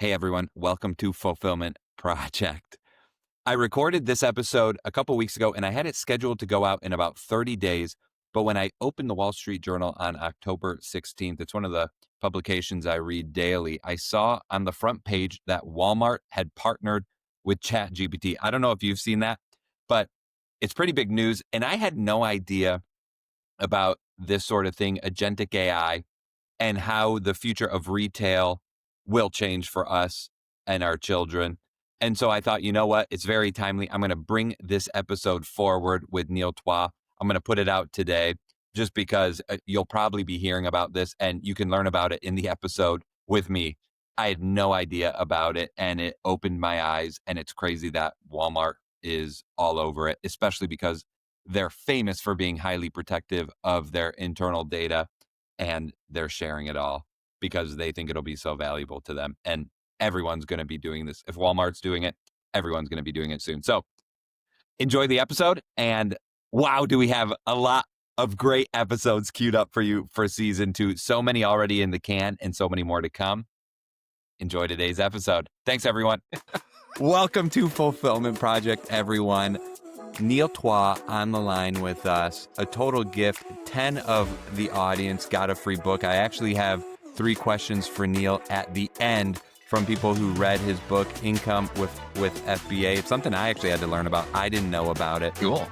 Hey everyone, welcome to Fulfillment Project. I recorded this episode a couple weeks ago and I had it scheduled to go out in about 30 days. But when I opened the Wall Street Journal on October 16th, it's one of the publications I read daily, I saw on the front page that Walmart had partnered with ChatGPT. I don't know if you've seen that, but it's pretty big news. And I had no idea about this sort of thing, Agentic AI, and how the future of retail will change for us and our children. And so I thought, you know what? It's very timely. I'm going to bring this episode forward with Neil Twa. I'm going to put it out today just because you'll probably be hearing about this and you can learn about it in the episode with me. I had no idea about it and it opened my eyes, and it's crazy that Walmart is all over it, especially because they're famous for being highly protective of their internal data, and they're sharing it all because they think it'll be so valuable to them. And everyone's going to be doing this. If Walmart's doing it, everyone's going to be doing it soon. So enjoy the episode. And wow, do we have a lot of great episodes queued up for you for season 2. So many already in the can and so many more to come. Enjoy today's episode. Thanks, everyone. Welcome to Fulfillment Project, everyone. Neil Twa on the line with us. A total gift. 10 of the audience got a free book. I actually have 3 questions for Neil at the end from people who read his book, Income with FBA. It's something I actually had to learn about. I didn't know about it. Cool.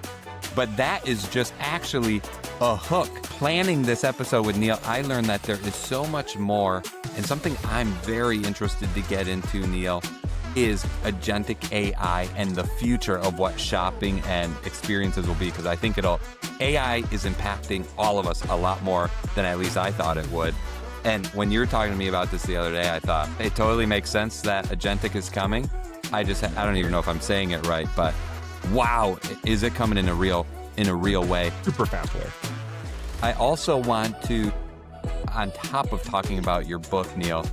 But that is just actually a hook. Planning this episode with Neil, I learned that there is so much more, and something I'm very interested to get into, Neil, is agentic AI and the future of what shopping and experiences will be, because I think AI is impacting all of us a lot more than at least I thought it would. And when you were talking to me about this the other day, I thought it totally makes sense that Agentic is coming. I don't even know if I'm saying it right, but wow, is it coming in a real way? Super fast way. I also want to, on top of talking about your book, Neil,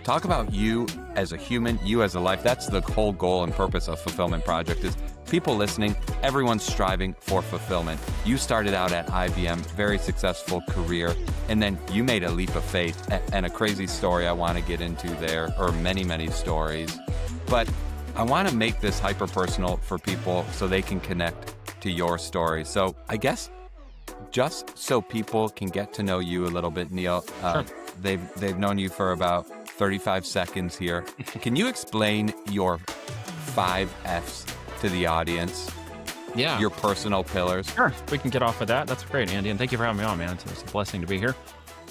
talk about you as a human, you as a life. That's the whole goal and purpose of Fulfillment Project, is people listening, everyone's striving for fulfillment. You started out at IBM, very successful career, and then you made a leap of faith, and a crazy story I want to get into there, or many, many stories. But I want to make this hyper personal for people so they can connect to your story. So I guess just so people can get to know you a little bit, Neil, Sure. They've known you for about 35 seconds here. Can you explain your 5 F's to the audience? Yeah. Your personal pillars? Sure. We can get off with that. That's great, Andy. And thank you for having me on, man. It's a blessing to be here.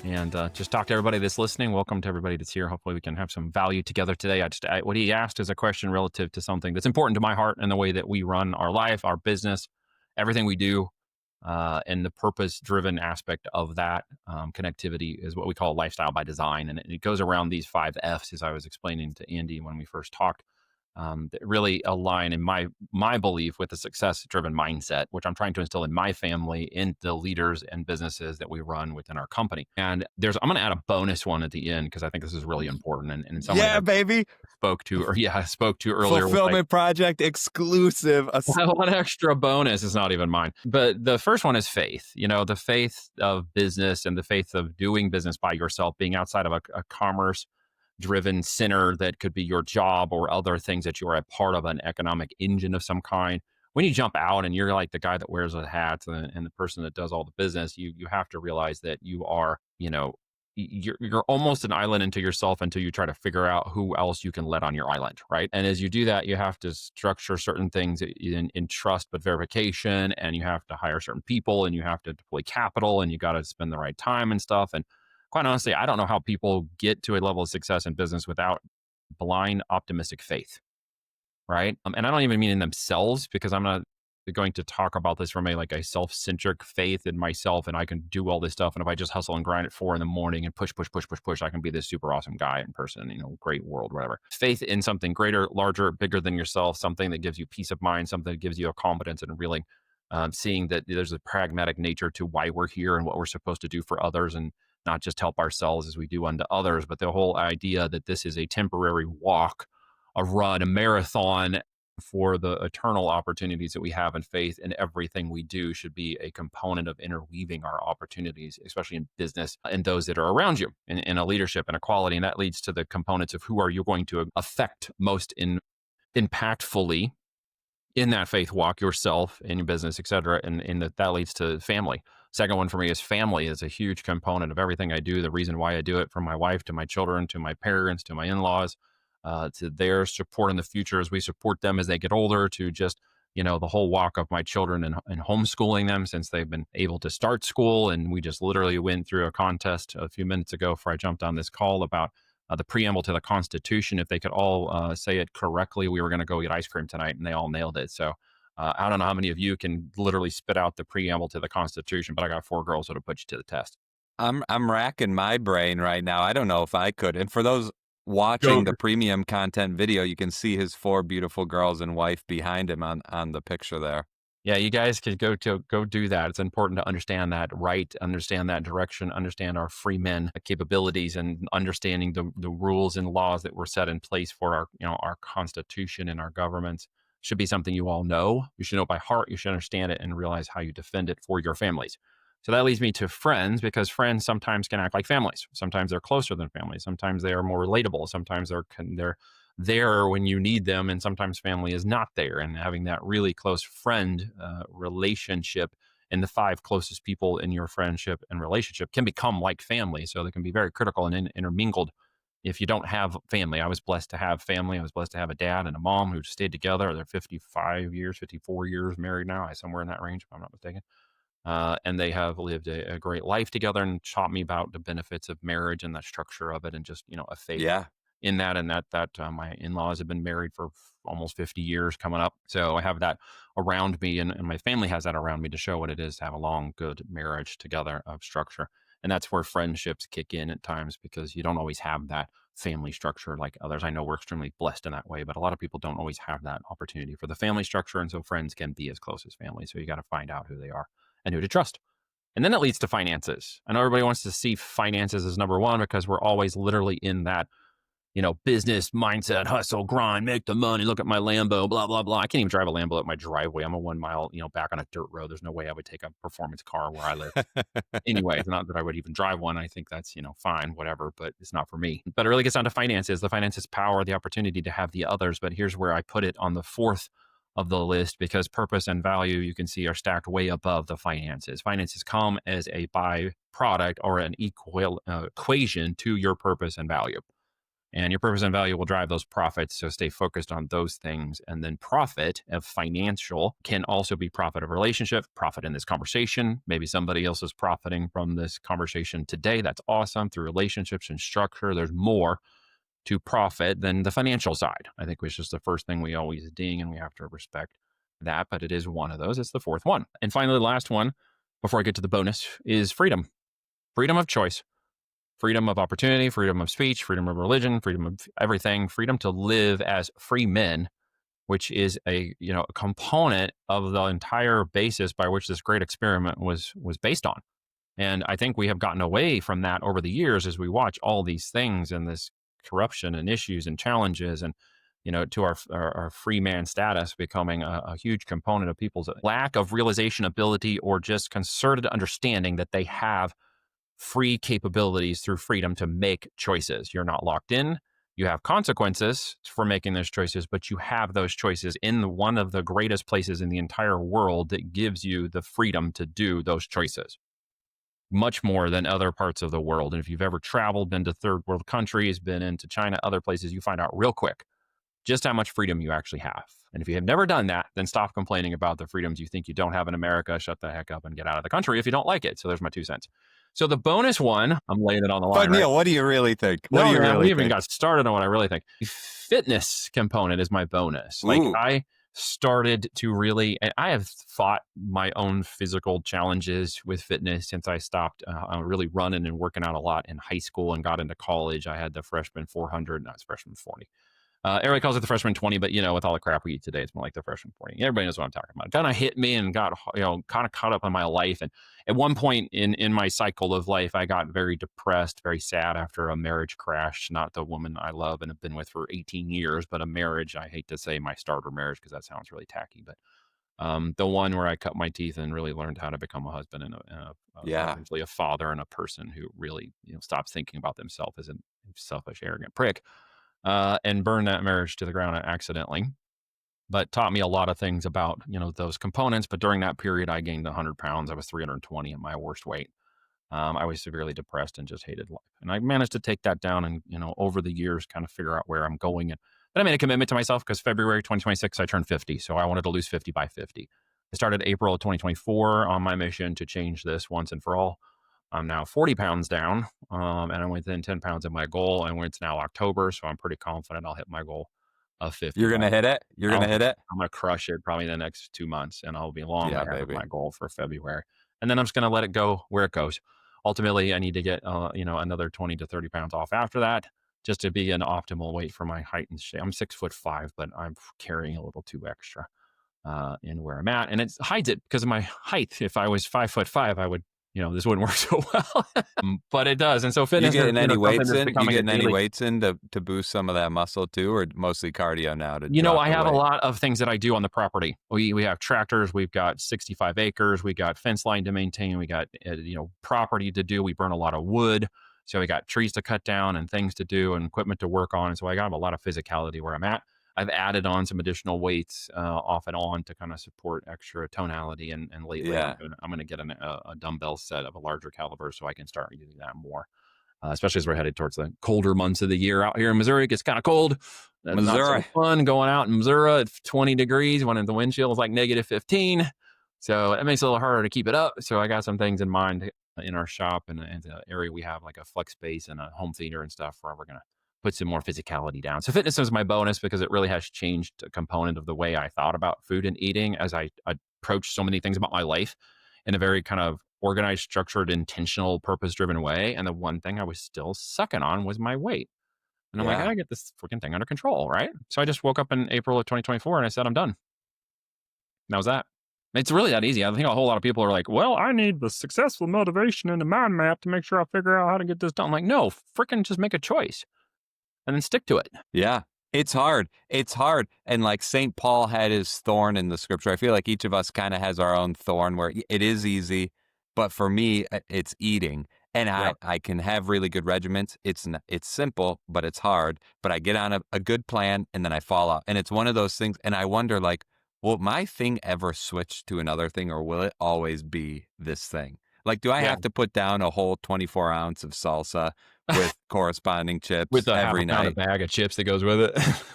And just talk to everybody that's listening. Welcome to everybody that's here. Hopefully we can have some value together today. What he asked is a question relative to something that's important to my heart and the way that we run our life, our business, everything we do. And the purpose-driven aspect of that connectivity is what we call lifestyle by design. And it goes around these 5 F's, as I was explaining to Andy when we first talked, that really align, in my belief, with the success-driven mindset, which I'm trying to instill in my family, in the leaders and businesses that we run within our company. And I'm going to add a bonus one at the end because I think this is really important. And someone baby. spoke to earlier. Fulfillment Project exclusive. One extra bonus is not even mine. But the first one is faith. The faith of business and the faith of doing business by yourself, being outside of a commerce-driven center that could be your job or other things that you are a part of, an economic engine of some kind. When you jump out and you're like the guy that wears the hats and the person that does all the business, you have to realize that you are, you're almost an island into yourself until you try to figure out who else you can let on your island, right? And as you do that, you have to structure certain things in trust but verification, and you have to hire certain people, and you have to deploy capital, and you got to spend the right time and stuff. And quite honestly, I don't know how people get to a level of success in business without blind optimistic faith, right? And I don't even mean in themselves, because I'm not going to talk about this from a self-centric faith in myself, and I can do all this stuff. And if I just hustle and grind at 4 a.m. and push, I can be this super awesome guy in person, great world, whatever. Faith in something greater, larger, bigger than yourself, something that gives you peace of mind, something that gives you a confidence and really seeing that there's a pragmatic nature to why we're here and what we're supposed to do for others, and not just help ourselves as we do unto others, but the whole idea that this is a temporary walk, a run, a marathon for the eternal opportunities that we have, in faith in everything we do should be a component of interweaving our opportunities, especially in business and those that are around you in a leadership and equality. And that leads to the components of who are you going to affect most impactfully in that faith walk, yourself and your business, et cetera. And that leads to family. Second one for me is family is a huge component of everything I do. The reason why I do it, from my wife to my children, to my parents, to my in-laws, to their support in the future as we support them as they get older, to just, the whole walk of my children and homeschooling them since they've been able to start school. And we just literally went through a contest a few minutes ago before I jumped on this call about the preamble to the Constitution. If they could all say it correctly, we were going to go get ice cream tonight, and they all nailed it. So I don't know how many of you can literally spit out the preamble to the Constitution, but I got 4 girls that'll put you to the test. I'm racking my brain right now. I don't know if I could. And for those watching the premium content video, you can see his 4 beautiful girls and wife behind him on the picture there. Yeah, you guys could go do that. It's important to understand that understand that direction, understand our free men capabilities, and understanding the rules and laws that were set in place for our Constitution and our governments should be something you all know. You should know by heart. You should understand it and realize how you defend it for your families. So that leads me to friends, because friends sometimes can act like families. Sometimes they're closer than families. Sometimes they are more relatable. Sometimes they're there when you need them, and sometimes family is not there. And having that really close friend relationship, and the 5 closest people in your friendship and relationship can become like family. So they can be very critical and intermingled if you don't have family. I was blessed to have family. I was blessed to have a dad and a mom who stayed together. They're 55 years, 54 years married now, somewhere in that range, if I'm not mistaken. And they have lived a great life together and taught me about the benefits of marriage and the structure of it, and just, a faith in that. And that my in-laws have been married for almost 50 years coming up. So I have that around me, and my family has that around me to show what it is to have a long, good marriage together of structure. And that's where friendships kick in at times, because you don't always have that family structure like others. I know we're extremely blessed in that way, but a lot of people don't always have that opportunity for the family structure. And so friends can be as close as family. So you got to find out who they are and who to trust. And then it leads to finances. I know everybody wants to see finances as number one, because we're always literally in that, business mindset, hustle, grind, make the money, look at my Lambo, blah, blah, blah. I can't even drive a Lambo at my driveway. I'm a 1 mile, back on a dirt road. There's no way I would take a performance car where I live. Anyway, it's not that I would even drive one. I think that's, fine, whatever, but it's not for me. But it really gets down to finances. The finances power the opportunity to have the others. But here's where I put it on the 4th of the list, because purpose and value, you can see, are stacked way above the finances. Finances come as a byproduct or an equation to your purpose and value. And your purpose and value will drive those profits. So stay focused on those things. And then profit of financial can also be profit of relationship, profit in this conversation. Maybe somebody else is profiting from this conversation today. That's awesome. Through relationships and structure, there's more to profit than the financial side. I think it's just the first thing we always ding, and we have to respect that. But it is one of those. It's the 4th one. And finally, the last one, before I get to the bonus, is freedom. Freedom of choice. Freedom of opportunity, freedom of speech, freedom of religion, freedom of everything, freedom to live as free men, which is a component of the entire basis by which this great experiment was based on. And I think we have gotten away from that over the years as we watch all these things and this corruption and issues and challenges, and to our free man status becoming a huge component of people's lack of realization ability, or just concerted understanding that they have free capabilities through freedom to make choices. You're not locked in. You have consequences for making those choices, but you have those choices in one of the greatest places in the entire world that gives you the freedom to do those choices, much more than other parts of the world. And if you've ever traveled, been to third world countries, been into China, other places, you find out real quick just how much freedom you actually have. And if you have never done that, then stop complaining about the freedoms you think you don't have in America. Shut the heck up and get out of the country if you don't like it. So there's my 2 cents. So the bonus one, I'm laying it on the line. But Neil, right? What do you really think? We even got started on what I really think. The fitness component is my bonus. Like, I started to really, and I have fought my own physical challenges with fitness since I stopped really running and working out a lot in high school and got into college. I had the freshman 400, and I was freshman 40. Everybody calls it the freshman 20, but with all the crap we eat today, it's more like the freshman 40. Everybody knows what I'm talking about. It kind of hit me and got, kind of caught up in my life. And at one point in my cycle of life, I got very depressed, very sad after a marriage crash. Not the woman I love and have been with for 18 years, but a marriage. I hate to say my starter marriage because that sounds really tacky, but the one where I cut my teeth and really learned how to become a husband and Yeah. eventually a father and a person who really stops thinking about themselves as a selfish, arrogant prick, and burned that marriage to the ground accidentally. But taught me a lot of things about those components. But during that period, I gained 100 pounds. I was 320 at my worst weight. I was severely depressed and just hated life. And I managed to take that down and, over the years, kind of figure out where I'm going. And then I made a commitment to myself because February 2026, I turned 50. So I wanted to lose 50 by 50. I started April of 2024 on my mission to change this once and for all. I'm now 40 pounds down, and I'm within 10 pounds of my goal. And it's now October, so I'm pretty confident I'll hit my goal of 50. You're going to hit it? You're going to hit it? I'm going to crush it probably the next 2 months, and I'll be long Yeah, ahead of baby. my goal for February. And then I'm just going to let it go where it goes. Ultimately, I need to get, another 20 to 30 pounds off after that just to be an optimal weight for my height and shape. I'm 6'5", but I'm carrying a little too extra in where I'm at. And it hides it because of my height. If I was 5'5", I would, this wouldn't work so well, but it does. And so You fitness is getting any weights in? You becoming a getting any daily. weights in to boost some of that muscle too, or mostly cardio now to I drop the have a weight? lot of things that I do on the property. We have tractors. We've got 65 acres. We got fence line to maintain. We got property to do. We burn a lot of wood, so we got trees to cut down and things to do and equipment to work on. And so I got a lot of physicality where I'm at. I've added on some additional weights off and on to kind of support extra tonality. And lately, Yeah. I'm gonna get a dumbbell set of a larger caliber so I can start using that more. Especially as we're headed towards the colder months of the year out here in Missouri. It gets kind of cold. Not so Missouri. fun going out in Missouri at 20 degrees when the wind chill is like negative 15. So it makes it a little harder to keep it up. So I got some things in mind in our shop and the area we have like a flex space and a home theater and stuff where we're going to put some more physicality down. So fitness is my bonus because it really has changed a component of the way I thought about food and eating as I approach so many things about my life in a very kind of organized, structured, intentional, purpose-driven way. And the one thing I was still sucking on was my weight. And I'm like, I Yeah. gotta get this freaking thing under control, right? So I just woke up in April of 2024 and I said, I'm done. And that was that. It's really that easy. I think a whole lot of people are like, well, I need the successful motivation and the mind map to make sure I figure out how to get this done. I'm like, no, freaking just make a choice and then stick to it. Yeah. It's hard. It's hard. And like St. Paul had his thorn in the scripture. I feel like each of us kind of has our own thorn where it is easy, but for me, it's eating. And Yeah. I can have really good regiments. It's simple, but it's hard. But I get on a good plan and then I fall off. And it's one of those things. And I wonder like, will my thing ever switch to another thing or will it always be this thing? Like, do I Yeah. have to put down a whole 24 ounce of salsa with corresponding chips With a half every a pound night? of bag of chips that goes with it.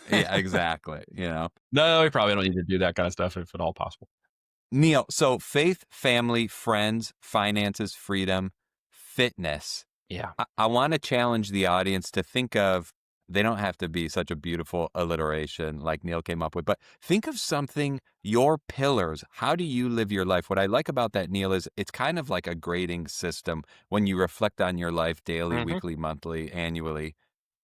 Yeah, exactly. No, we probably don't need to do that kind of stuff if at all possible. Neil, so faith, family, friends, finances, freedom, fitness. Yeah. I want to challenge the audience to think of, they don't have to be such a beautiful alliteration like Neil came up with, but think of something, your pillars. How do you live your life? What I like about that, Neil, is it's kind of like a grading system when you reflect on your life daily, Mhm. weekly, monthly, annually.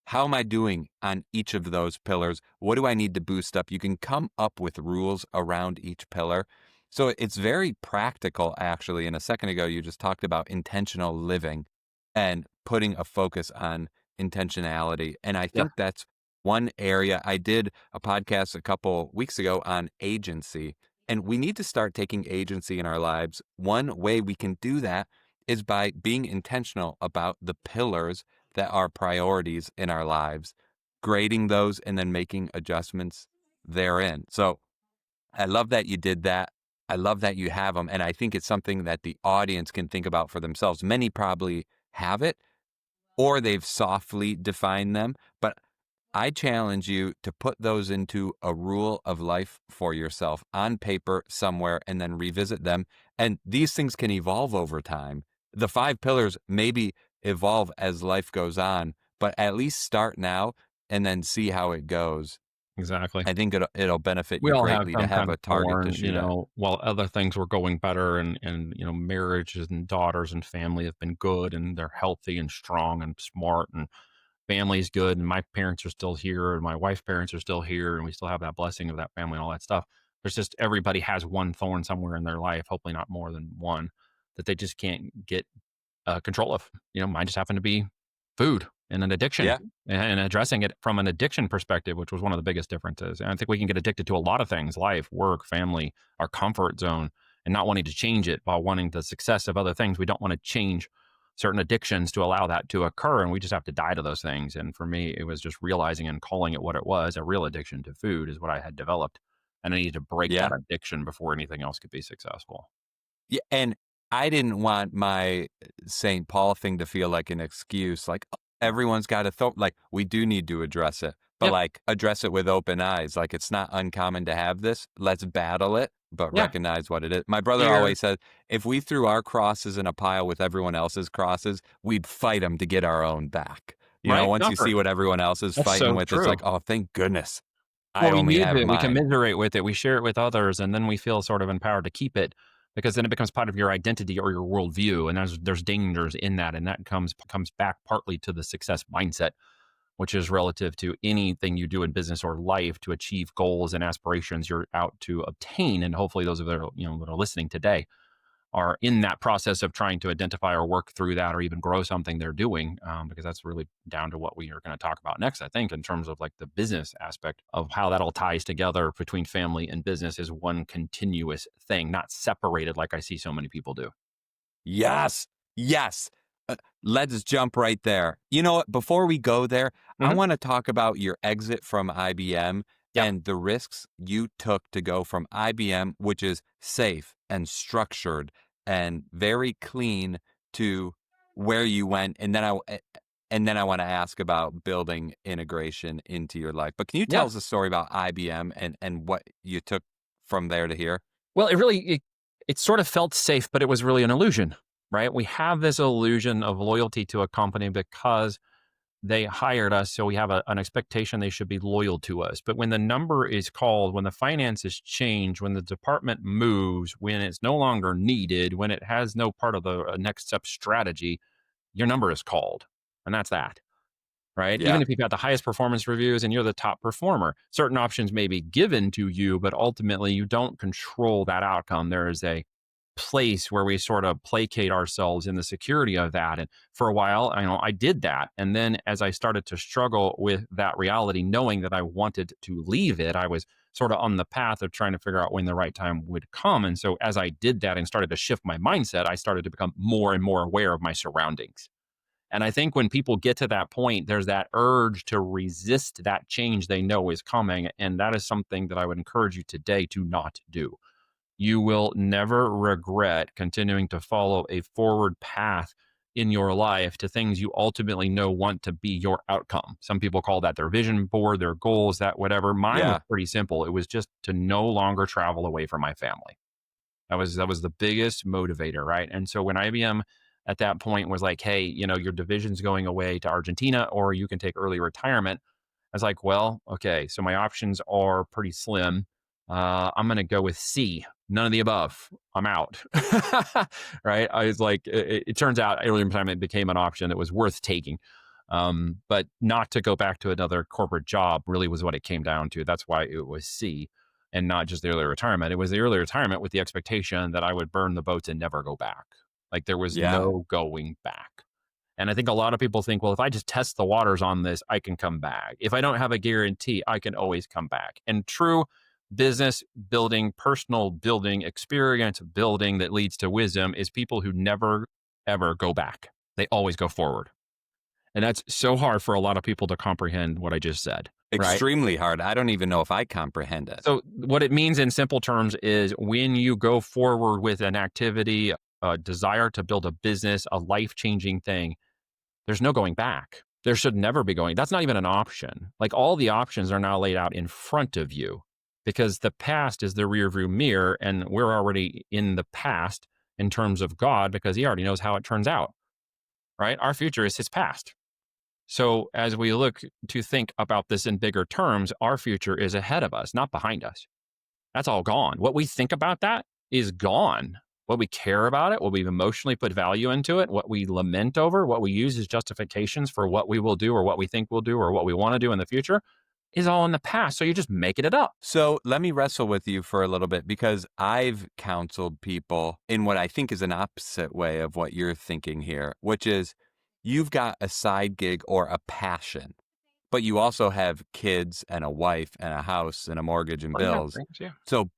How am I doing on each of those pillars? What do I need to boost up? You can come up with rules around each pillar. So it's very practical, actually. And a second ago, you just talked about intentional living and putting a focus on intentionality. And I Yeah. think that's one area. I did a podcast a couple weeks ago on agency, and we need to start taking agency in our lives. One way we can do that is by being intentional about the pillars that are priorities in our lives, grading those and then making adjustments therein. So I love that you did that. I love that you have them. And I think it's something that the audience can think about for themselves. Many probably have it or they've softly defined them, but I challenge you to put those into a rule of life for yourself on paper somewhere and then revisit them. And these things can evolve over time. The 5 pillars maybe evolve as life goes on, but at least start now and then see how it goes. Exactly. I think it'll benefit We you all have greatly to some have kind a of target to thorn, shoot at. while other things were going better and marriages and daughters and family have been good and they're healthy and strong and smart and family's good and my parents are still here and my wife's parents are still here and we still have that blessing of that family and all that stuff. There's just everybody has one thorn somewhere in their life, hopefully not more than one, that they just can't get control of. Mine just happened to be food and an addiction, Yeah. and addressing it from an addiction perspective, which was one of the biggest differences. And I think we can get addicted to a lot of things: life, work, family, our comfort zone, and not wanting to change it while wanting the success of other things. We don't want to change certain addictions to allow that to occur. And we just have to die to those things. And for me, it was just realizing and calling it what it was. A real addiction to food is what I had developed. And I needed to break that Yeah. addiction before anything else could be successful. Yeah, and I didn't want my St. Paul thing to feel like an excuse. Like everyone's got to like we do need to address it, but Yep. like address it with open eyes. Like it's not uncommon to have this. Let's battle it, but Yeah. recognize what it is. My brother Here. always said, if we threw our crosses in a pile with everyone else's crosses, we'd fight them to get our own back. Right. Once you Comfort. see what everyone else is That's fighting so with, it's true. like, oh, thank goodness I Well, we only use have it, we mine. commiserate with it, we share it with others, and then we feel sort of empowered to keep it because then it becomes part of your identity or your worldview. And there's dangers in that. And that comes back partly to the success mindset, which is relative to anything you do in business or life to achieve goals and aspirations you're out to obtain. And hopefully those of that are listening today are in that process of trying to identify or work through that or even grow something they're doing, because that's really down to what we are going to talk about next, I think, in terms of like the business aspect of how that all ties together between family and business is one continuous thing, not separated like I see so many people do. Yes. Yes. Let's jump right there. You know what? Before we go there, I Hmm. want to talk about your exit from IBM Yeah. and the risks you took to go from IBM, which is safe and structured and very clean, to where you went. And then I want to ask about building integration into your life. But can you tell Yeah. us a story about IBM and what you took from there to here? Well, it sort of felt safe, but it was really an illusion, right? We have this illusion of loyalty to a company because they hired us, so we have an expectation they should be loyal to us. But when the number is called, when the finances change, when the department moves, when it's no longer needed, when it has no part of the next step strategy, your number is called. And that's that, right? Even Yeah. if you've got the highest performance reviews and you're the top performer, certain options may be given to you, but ultimately you don't control that outcome. There is a place where we sort of placate ourselves in the security of that. And for a while, I did that. And then as I started to struggle with that reality, knowing that I wanted to leave it, I was sort of on the path of trying to figure out when the right time would come. And so as I did that and started to shift my mindset, I started to become more and more aware of my surroundings. And I think when people get to that point, there's that urge to resist that change they know is coming. And that is something that I would encourage you today to not do. You will never regret continuing to follow a forward path in your life to things you ultimately know want to be your outcome. Some people call that their vision board, their goals, that whatever. Mine was Yeah. pretty simple. It was just to no longer travel away from my family. That was the biggest motivator, right? And so when IBM at that point was like, hey, your division's going away to Argentina, or you can take early retirement. I was like, well, okay, so my options are pretty slim. I'm going to go with C, none of the above. I'm out. Right. I was like, it turns out early retirement became an option that was worth taking. But not to go back to another corporate job really was what it came down to. That's why it was C and not just the early retirement. It was the early retirement with the expectation that I would burn the boats and never go back. Like there was Yeah. no going back. And I think a lot of people think, well, if I just test the waters on this, I can come back. If I don't have a guarantee, I can always come back. And true business building, personal building, experience building that leads to wisdom is people who never, ever go back. They always go forward. And that's so hard for a lot of people to comprehend what I just said, right? Extremely hard. I don't even know if I comprehend it. So, what it means in simple terms is when you go forward with an activity, a desire to build a business, a life changing thing, there's no going back. There should never be going. That's not even an option. Like all the options are now laid out in front of you because the past is the rear view mirror and we're already in the past in terms of God because he already knows how it turns out, right? Our future is his past. So as we look to think about this in bigger terms, our future is ahead of us, not behind us. That's all gone. What we think about that is gone. what we care about it, what we emotionally put value into it, what we lament over, what we use as justifications for what we will do or what we think we'll do or what we want to do in the future is all in the past. So you're just making it up. So let me wrestle with you for a little bit because I've counseled people in what I think is an opposite way of what you're thinking here, which is you've got a side gig or a passion, but you also have kids and a wife and a house and a mortgage and Oh, yeah, bills. thanks, yeah. So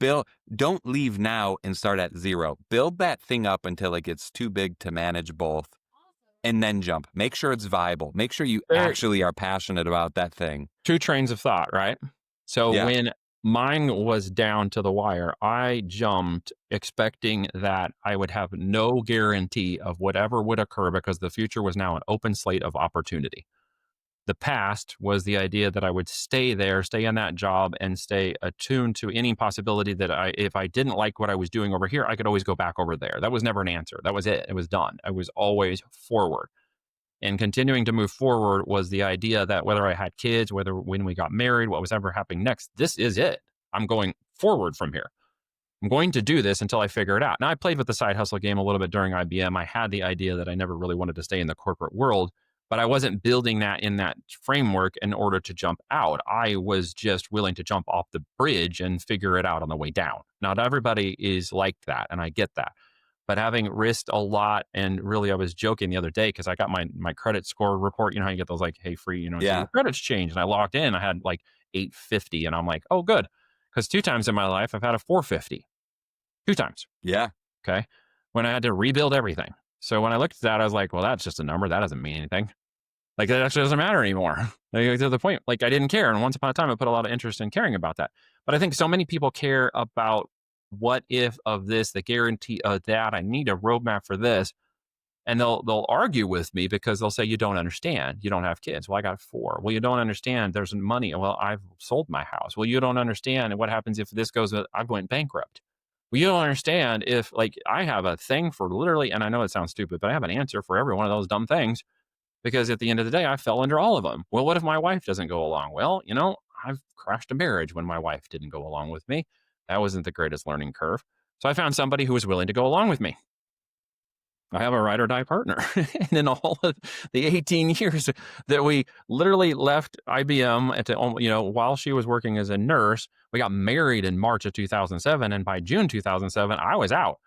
don't leave now and start at zero. Build that thing up until it gets too big to manage both and then jump. Make sure it's viable. Make sure you There, actually are passionate about that thing. two trains of thought, right? So Yeah. when mine was down to the wire, I jumped expecting that I would have no guarantee of whatever would occur because the future was now an open slate of opportunity. The past was the idea that I would stay there, stay in that job, and stay attuned to any possibility that if I didn't like what I was doing over here, I could always go back over there. That was never an answer. That was it. It was done. I was always forward. And continuing to move forward was the idea that whether I had kids, whether when we got married, what was ever happening next, this is it. I'm going forward from here. I'm going to do this until I figure it out. Now, I played with the side hustle game a little bit during IBM. I had the idea that I never really wanted to stay in the corporate world, but I wasn't building that in that framework in order to jump out. I was just willing to jump off the bridge and figure it out on the way down. Not everybody is like that, and I get that. But having risked a lot, and really, I was joking the other day because I got my credit score report. You know how you get those like, hey, free, so your Yeah. credit's changed. And I logged in, I had like 850, and I'm like, oh, good. Because 2 times in my life, I've had a 450. 2 times. Yeah. Okay. When I had to rebuild everything. So when I looked at that, I was like, well, that's just a number. That doesn't mean anything. Like, that actually doesn't matter anymore. Like, to the point, like, I didn't care. And once upon a time, I put a lot of interest in caring about that. But I think so many people care about what if of this, the guarantee of that. I need a roadmap for this. And they'll argue with me because they'll say, you don't understand. You don't have kids. Well, I got 4. Well, you don't understand. There's money. Well, I've sold my house. Well, you don't understand. And what happens if this goes, I went bankrupt. Well, you don't understand if, like, I have a thing for literally, and I know it sounds stupid, but I have an answer for every one of those dumb things because at the end of the day, I fell under all of them. Well, what if my wife doesn't go along? Well, I've crashed a marriage when my wife didn't go along with me. That wasn't the greatest learning curve. So I found somebody who was willing to go along with me. I have a ride or die partner. And in all of the 18 years that we literally left IBM while she was working as a nurse, we got married in March of 2007. And by June 2007, I was out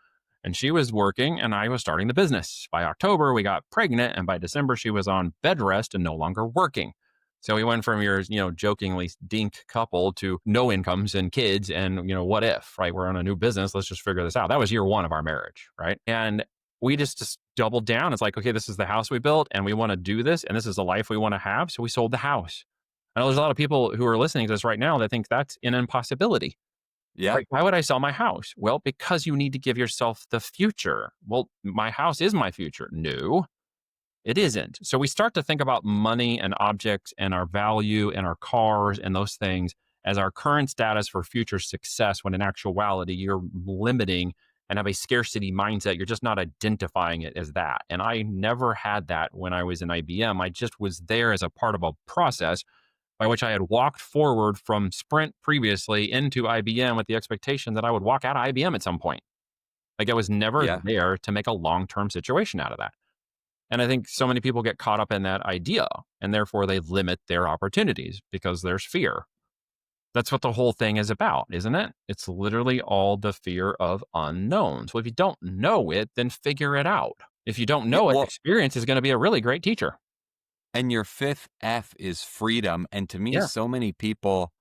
and she was working and I was starting the business. By October, we got pregnant. And by December, she was on bed rest and no longer working. So we went from your, jokingly dink couple to no incomes and kids and, what if, right? We're on a new business. Let's just figure this out. That was year 1 of our marriage, right? And we just doubled down. It's like, okay, this is the house we built and we want to do this and this is the life we want to have. So we sold the house. I know there's a lot of people who are listening to this right now that think that's an impossibility. Yeah. Like, why would I sell my house? Well, because you need to give yourself the future. Well, my house is my future. No, it isn't. So we start to think about money and objects and our value and our cars and those things as our current status for future success, when in actuality, you're limiting and have a scarcity mindset. You're just not identifying it as that. And I never had that when I was in IBM. I just was there as a part of a process by which I had walked forward from Sprint previously into IBM with the expectation that I would walk out of IBM at some point. Like, I was never Yeah. there to make a long-term situation out of that. And I think so many people get caught up in that idea and therefore they limit their opportunities because there's fear. That's what the whole thing is about, isn't it? It's literally all the fear of unknown. So if you don't know it, then figure it out. If you don't Yeah, know it, well, experience is going to be a really great teacher. and your 5th F is freedom. And to me, Yeah. so many people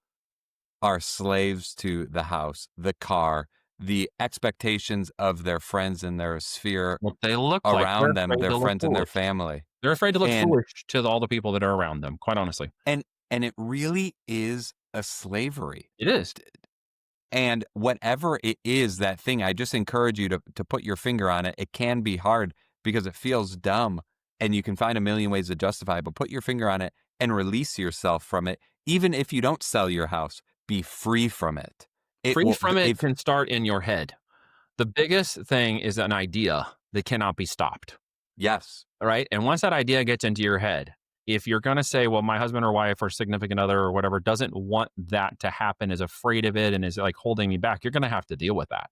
are slaves to the house, the car, the expectations of their friends in their sphere What they look like. They're around them, afraid their to look friends and their foolish. family. They're afraid to look And foolish to all the people that are around them, quite honestly. and and it really is a slavery. It is. And whatever it is, that thing, I just encourage you to put your finger on it. It can be hard because it feels dumb and you can find a million ways to justify it, but put your finger on it and release yourself from it. Even if you don't sell your house, be free from it. It Free will, from it if, can start in your head. The biggest thing is an idea that cannot be stopped. yes, All right. And once that idea gets into your head, if you're going to say, well, my husband or wife or significant other or whatever doesn't want that to happen, is afraid of it, and is like holding me back, you're going to have to deal with that.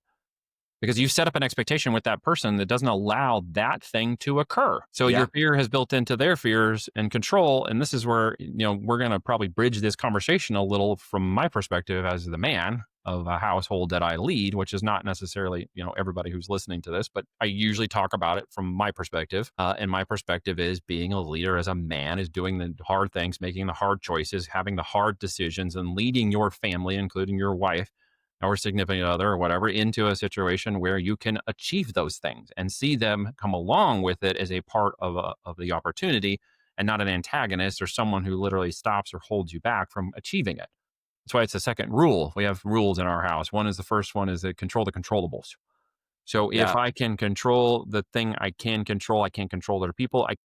because you've set up an expectation with that person that doesn't allow that thing to occur. So Yeah. your fear has built into their fears and control. And this is where, we're going to probably bridge this conversation a little from my perspective as the man of a household that I lead, which is not necessarily, everybody who's listening to this, but I usually talk about it from my perspective. And my perspective is being a leader as a man is doing the hard things, making the hard choices, having the hard decisions, and leading your family, including your wife or significant other or whatever, into a situation where you can achieve those things and see them come along with it as a part of the opportunity, and not an antagonist or someone who literally stops or holds you back from achieving it. That's why it's the second rule. We have rules in our house. The first one is that control the controllables. So if Yeah. I can control the thing I can't control other people. I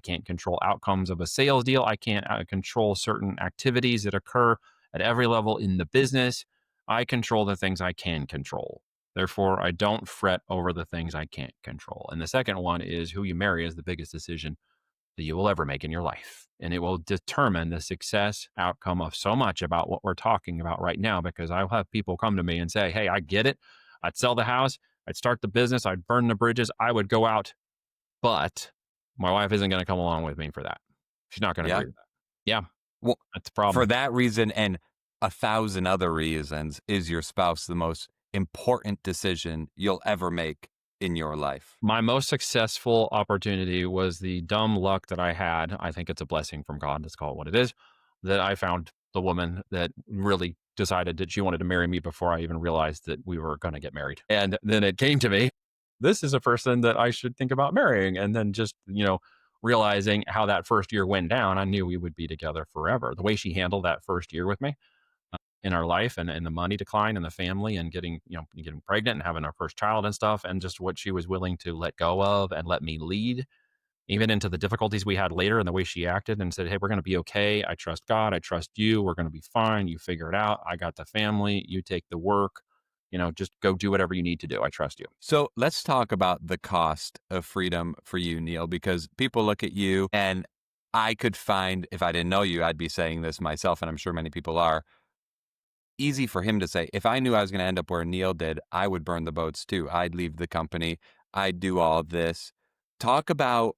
can't control outcomes of a sales deal. I can't control certain activities that occur at every level in the business. I control the things I can control. Therefore, I don't fret over the things I can't control. And the second one is who you marry is the biggest decision that you will ever make in your life. And it will determine the success outcome of so much about what we're talking about right now, because I'll have people come to me and say, hey, I get it. I'd sell the house. I'd start the business. I'd burn the bridges. I would go out, but my wife isn't going to come along with me for that. She's not going to Yeah. agree with that. Yeah. Well, That's the for problem. that reason and 1,000 other reasons, is your spouse the most important decision you'll ever make in your life? My most successful opportunity was the dumb luck that I had. I think it's a blessing from God. Let's call it what it is. That I found the woman that really decided that she wanted to marry me before I even realized that we were going to get married. And then it came to me, this is a person that I should think about marrying. And then just, realizing how that first year went down, I knew we would be together forever. The way she handled that first year with me, in our life, and the money decline and the family and getting pregnant and having our first child and stuff, and just what she was willing to let go of and let me lead even into the difficulties we had later, and the way she acted and said, hey, we're going to be okay. I trust God. I trust you. We're going to be fine. You figure it out. I got the family. You take the work. Just go do whatever you need to do. I trust you. So let's talk about the cost of freedom for you, Neil, because people look at you, and I could find, if I didn't know you, I'd be saying this myself, and I'm sure many people are. Easy for him to say, if I knew I was going to end up where Neil did, I would burn the boats too. I'd leave the company. I'd do all this. Talk about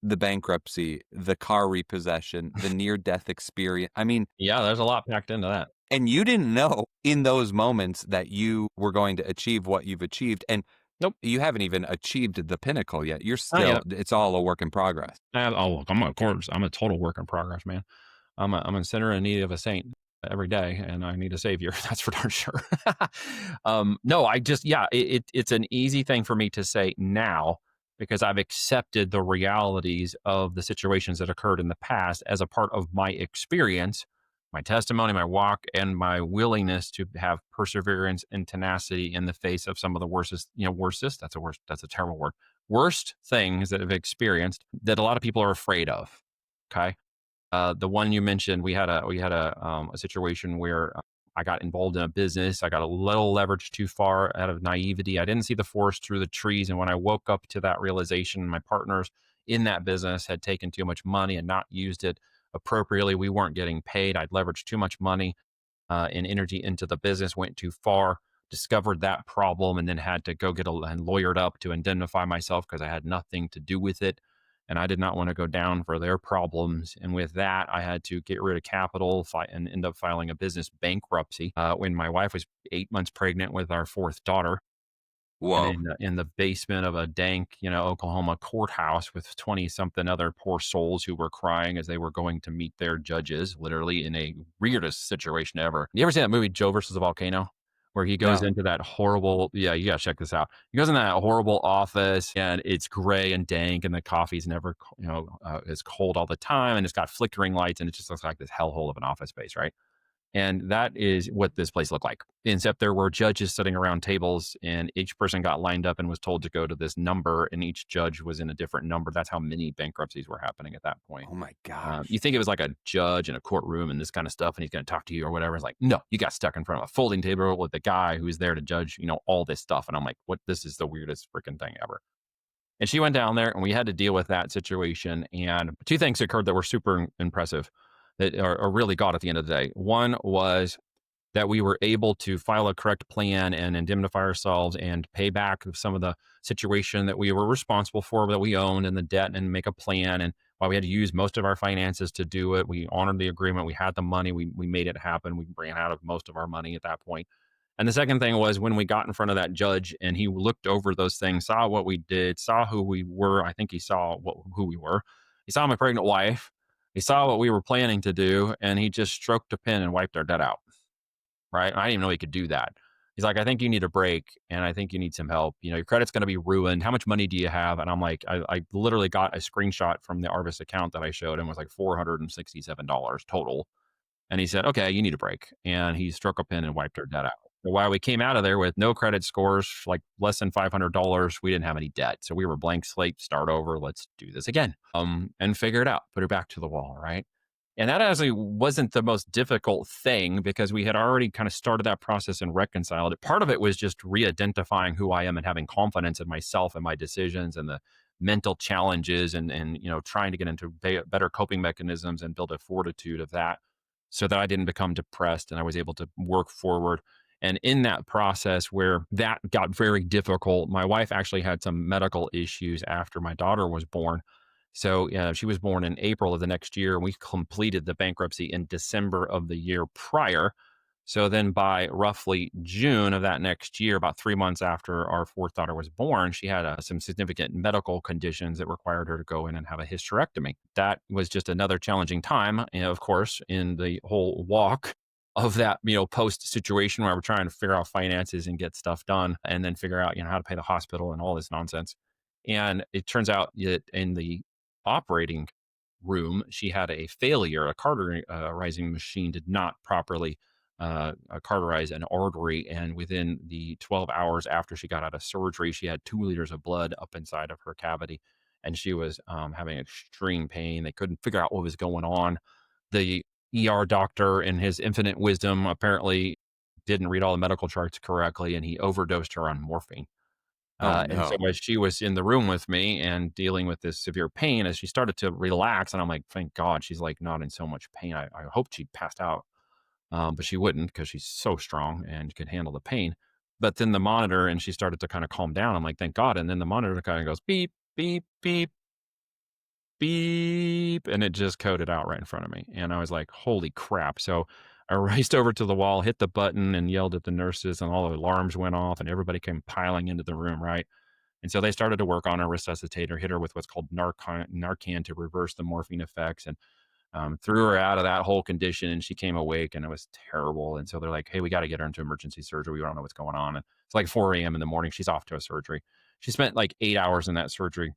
the bankruptcy, the car repossession, the near-death experience. I mean, Yeah, there's a lot packed into that. and you didn't know in those moments that you were going to achieve what you've achieved. And Nope. you haven't even achieved the pinnacle yet. You're Not still, yet. it's all a work in progress. Oh, look, I'm a corpse. I'm a total work in progress, man. I'm a sinner in need of a saint every day, and I need a savior. That's for darn sure. No, I just, yeah, it's an easy thing for me to say now because I've accepted the realities of the situations that occurred in the past as a part of my experience, my testimony, my walk, and my willingness to have perseverance and tenacity in the face of some of the worstest, that's a terrible word, worst things that I've experienced that a lot of people are afraid of. Okay. The one you mentioned, we had a situation where I got involved in a business. I got a little leverage too far out of naivety. I didn't see the forest through the trees, and when I woke up to that realization, my partners in that business had taken too much money and not used it appropriately. We weren't getting paid. I'd leveraged too much money and energy into the business, went too far. Discovered that problem, and then had to go get and lawyered up to indemnify myself because I had nothing to do with it and I did not want to go down for their problems. And with that, I had to get rid of capital and end up filing a business bankruptcy when my wife was 8 months pregnant with our fourth daughter. And Whoa. in the basement of a dank, Oklahoma courthouse with 20 something other poor souls who were crying as they were going to meet their judges, literally in a weirdest situation ever. You ever see that movie, Joe versus the Volcano? Where he goes No. into that horrible, yeah, you gotta check this out. He goes in that horrible office and it's gray and dank and the coffee's never, it's cold all the time and it's got flickering lights and it just looks like this hellhole of an office space, right? And that is what this place looked like. Except there were judges sitting around tables, and each person got lined up and was told to go to this number, and each judge was in a different number. That's how many bankruptcies were happening at that point. Oh my gosh. You think it was like a judge in a courtroom and this kind of stuff, and he's going to talk to you or whatever. It's like, no, you got stuck in front of a folding table with the guy who's there to judge, all this stuff. And I'm like, what? This is the weirdest freaking thing ever. And she went down there, and we had to deal with that situation. And two things occurred that were super impressive that are really God at the end of the day. One was that we were able to file a correct plan and indemnify ourselves and pay back some of the situation that we were responsible for, that we owned, and the debt, and make a plan. And while we had to use most of our finances to do it, we honored the agreement. We had the money. We made it happen. We ran out of most of our money at that point. And the second thing was when we got in front of that judge and he looked over those things, saw what we did, saw who we were. I think he saw who we were. He saw my pregnant wife. He saw what we were planning to do, and he just stroked a pen and wiped our debt out. Right? I didn't even know he could do that. He's like, I think you need a break, and I think you need some help. Your credit's going to be ruined. How much money do you have? And I'm like, I literally got a screenshot from the Arvis account that I showed him, was like $467 total. And he said, okay, you need a break. And he struck a pin and wiped our debt out. While we came out of there with no credit scores, like less than $500, we didn't have any debt. So we were blank slate, start over. Let's do this again. And figure it out, put her back to the wall. Right. And that actually wasn't the most difficult thing because we had already kind of started that process and reconciled it. Part of it was just re-identifying who I am and having confidence in myself and my decisions and the mental challenges and trying to get into better coping mechanisms and build a fortitude of that so that I didn't become depressed and I was able to work forward. And in that process where that got very difficult, my wife actually had some medical issues after my daughter was born. So she was born in April of the next year, and we completed the bankruptcy in December of the year prior. So then by roughly June of that next year, about 3 months after our fourth daughter was born, she had some significant medical conditions that required her to go in and have a hysterectomy. That was just another challenging time, of course, in the whole walk of that, post situation where we're trying to figure out finances and get stuff done and then figure out, how to pay the hospital and all this nonsense. And it turns out that in the operating room, she had a failure. A cauterizing machine did not properly cauterize an artery. And within the 12 hours after she got out of surgery, she had 2 liters of blood up inside of her cavity. And she was having extreme pain. They couldn't figure out what was going on. The ER doctor, in his infinite wisdom, apparently didn't read all the medical charts correctly, and he overdosed her on morphine. Oh And so no. as she was in the room with me and dealing with this severe pain, as she started to relax, and I'm like, thank God she's like not in so much pain. I hoped she passed out, but she wouldn't because she's so strong and could handle the pain. But then the monitor, and she started to kind of calm down. I'm like, thank God. And then the monitor kind of goes beep, beep, beep, beep, and it just coded out right in front of me. And I was like, holy crap. So I raced over to the wall, hit the button, and yelled at the nurses, and all the alarms went off, and everybody came piling into the room, right? And so they started to work on a resuscitator, hit her with what's called Narcan to reverse the morphine effects, and threw her out of that whole condition. And she came awake, and it was terrible. And so they're like, hey, we got to get her into emergency surgery. We don't know what's going on. And it's like 4 a.m. in the morning. She's off to a surgery. She spent like 8 hours in that surgery.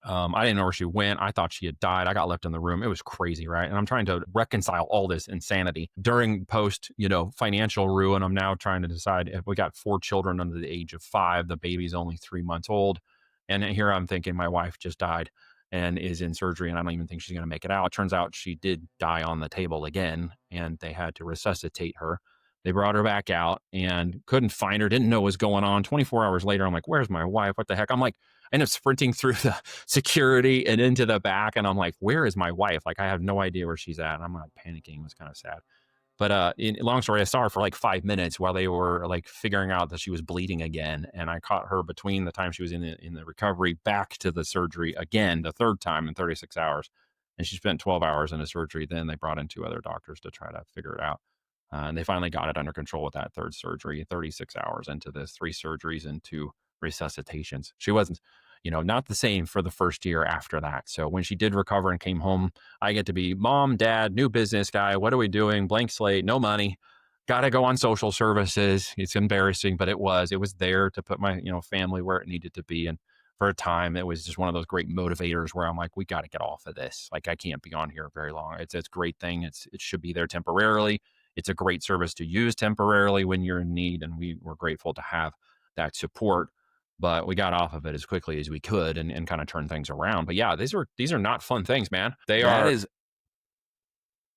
I didn't know where she went. I thought she had died. I got left in the room. It was crazy, right? And I'm trying to reconcile all this insanity during post, financial ruin. I'm now trying to decide if we got 4 children under the age of 5. The baby's only 3 months old. And here I'm thinking my wife just died and is in surgery, and I don't even think she's going to make it out. It turns out she did die on the table again, and they had to resuscitate her. They brought her back out and couldn't find her, didn't know what was going on. 24 hours later, I'm like, where's my wife? What the heck? I'm like, I end up sprinting through the security and into the back. And I'm like, where is my wife? Like, I have no idea where she's at. And I'm like panicking. It was kind of sad. But long story, I saw her for like 5 minutes while they were like figuring out that she was bleeding again. And I caught her between the time she was in the recovery back to the surgery again, the third time in 36 hours. And she spent 12 hours in a surgery. Then they brought in 2 other doctors to try to figure it out. And they finally got it under control with that third surgery, 36 hours into this, 3 surgeries and 2 resuscitations. She wasn't, not the same for the first year after that. So when she did recover and came home, I get to be mom, dad, new business guy. What are we doing? Blank slate, no money. Got to go on social services. It's embarrassing, but it was there to put my, family where it needed to be. And for a time, it was just one of those great motivators where I'm like, we got to get off of this. Like, I can't be on here very long. It's a great thing. It should be there temporarily. It's a great service to use temporarily when you're in need. And we were grateful to have that support, but we got off of it as quickly as we could and kind of turned things around. But yeah, these are not fun things, man. They That are. is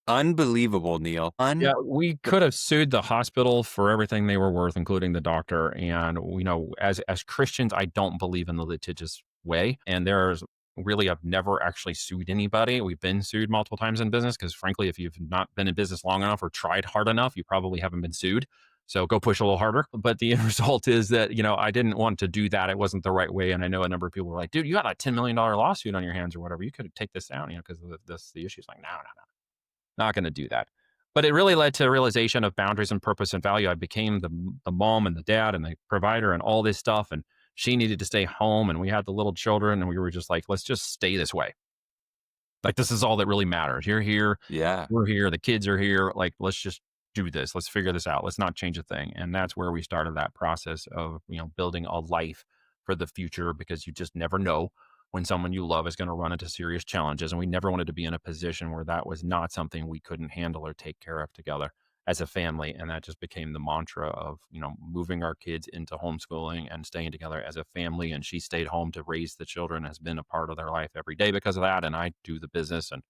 unbelievable, Neil. Yeah, we could have sued the hospital for everything they were worth, including the doctor. And as Christians, I don't believe in the litigious way. And there's really have never actually sued anybody. We've been sued multiple times in business because, frankly, if you've not been in business long enough or tried hard enough, you probably haven't been sued. So go push a little harder. But the end result is that, I didn't want to do that. It wasn't the right way. And I know a number of people were like, dude, you got a $10 million lawsuit on your hands or whatever. You could take this down, because the issue's like, no, no, no, not going to do that. But it really led to a realization of boundaries and purpose and value. I became the mom and the dad and the provider and all this stuff. And she needed to stay home. And we had the little children. And we were just like, let's just stay this way. Like, this is all that really matters. You're here. Yeah. We're here. The kids are here. Like, let's just do this. Let's figure this out. Let's not change a thing. And that's where we started that process of, building a life for the future, because you just never know when someone you love is going to run into serious challenges. And we never wanted to be in a position where that was not something we couldn't handle or take care of together as a family. And that just became the mantra of, moving our kids into homeschooling and staying together as a family. And she stayed home to raise the children, has been a part of their life every day because of that. And I do the business and,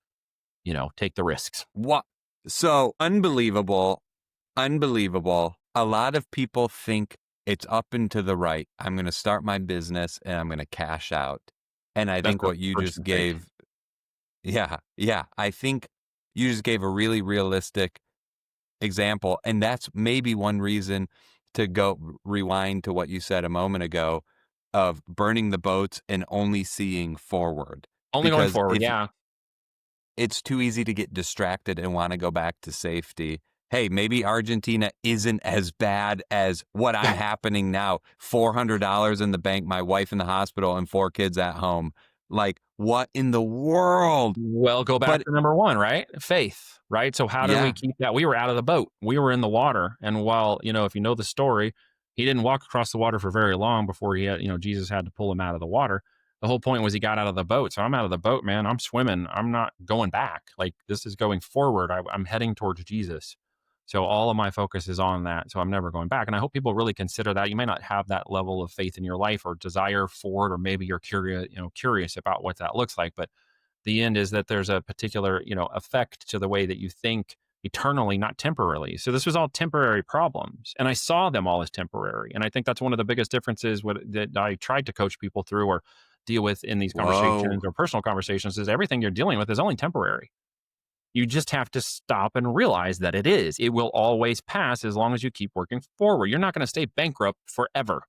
take the risks. What? So unbelievable. A lot of people think it's up and to the right. I'm going to start my business and I'm going to cash out. And I think what you just gave, yeah, I think you just gave a really realistic example. And that's maybe one reason to go rewind to what you said a moment ago of burning the boats and only seeing forward. Only going forward, yeah. It's too easy to get distracted and want to go back to safety. Hey, maybe Argentina isn't as bad as what I'm happening now. $400 in the bank, my wife in the hospital, and 4 kids at home. Like, what in the world? Well, go back to number one, right? Faith, right? So how do we keep that? We were out of the boat. We were in the water. And while, if you know the story, he didn't walk across the water for very long before he had, Jesus had to pull him out of the water. The whole point was he got out of the boat. So I'm out of the boat, man. I'm swimming. I'm not going back. Like, this is going forward. I'm heading towards Jesus. So all of my focus is on that. So I'm never going back. And I hope people really consider that. You may not have that level of faith in your life or desire for it, or maybe you're curious about what that looks like. But the end is that there's a particular, effect to the way that you think eternally, not temporarily. So this was all temporary problems. And I saw them all as temporary. And I think that's one of the biggest differences that I tried to coach people through or deal with in these conversations or personal conversations is everything you're dealing with is only temporary. You just have to stop and realize that it is. It will always pass as long as you keep working forward. You're not going to stay bankrupt forever.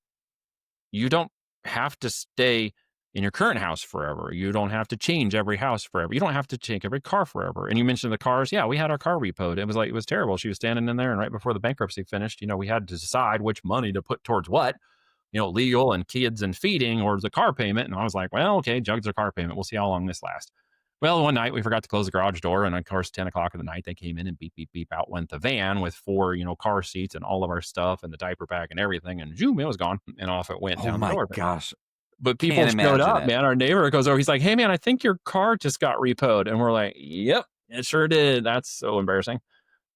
You don't have to stay in your current house forever. You don't have to change every house forever. You don't have to change every car forever. And you mentioned the cars. Yeah, we had our car repoed. It was terrible. She was standing in there, and right before the bankruptcy finished, we had to decide which money to put towards what, legal and kids and feeding or the car payment. And I was like, well, okay, jugs or car payment. We'll see how long this lasts. Well, one night we forgot to close the garage door. And of course, 10 o'clock of the night, they came in and beep, beep, beep, out went the van with 4, car seats and all of our stuff and the diaper bag and everything. And zoom, it was gone. And off it went down the door. Oh my gosh. But people showed up, man. Our neighbor goes over. He's like, hey, man, I think your car just got repoed. And we're like, yep, it sure did. That's so embarrassing.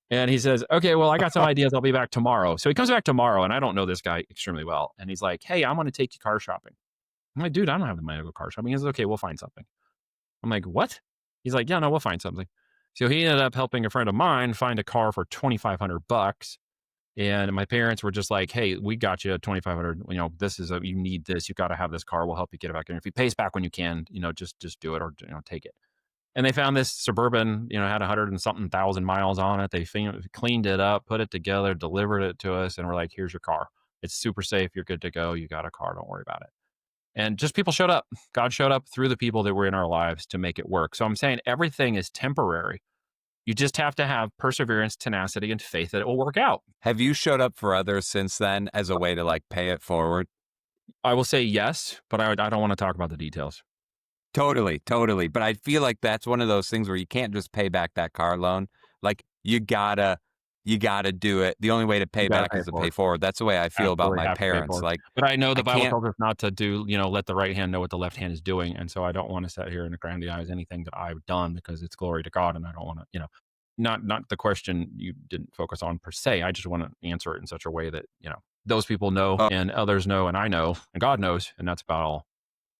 And he says, okay, well, I got some ideas. I'll be back tomorrow. So he comes back tomorrow. And I don't know this guy extremely well. And he's like, hey, I'm going to take you car shopping. I'm like, dude, I don't have the money to go car shopping. He says, okay, we'll find something. I'm like, what? He's like, yeah, no, we'll find something. So he ended up helping a friend of mine find a car for $2,500. And my parents were just like, hey, we got you $2,500. You need this. You got to have this car. We'll help you get it back. And if you pay us back when you can, just do it or, take it. And they found this Suburban, had 100 and something thousand miles on it. They cleaned it up, put it together, delivered it to us. And we're like, here's your car. It's super safe. You're good to go. You got a car. Don't worry about it. And just people showed up. God showed up through the people that were in our lives to make it work. So I'm saying everything is temporary. You just have to have perseverance, tenacity, and faith that it will work out. Have you showed up for others since then as a way to pay it forward? I will say yes, but I don't want to talk about the details. Totally. But I feel like that's one of those things where you can't just pay back that car loan. You gotta do it. The only way to pay back is to pay forward. That's the way I feel about my parents. But I know the Bible tells us not to do, let the right hand know what the left hand is doing. And so I don't want to sit here and grandiose anything that I've done because it's glory to God. And I don't want to, not the question you didn't focus on per se. I just want to answer it in such a way that, those people know and others know and I know and God knows. And that's about all.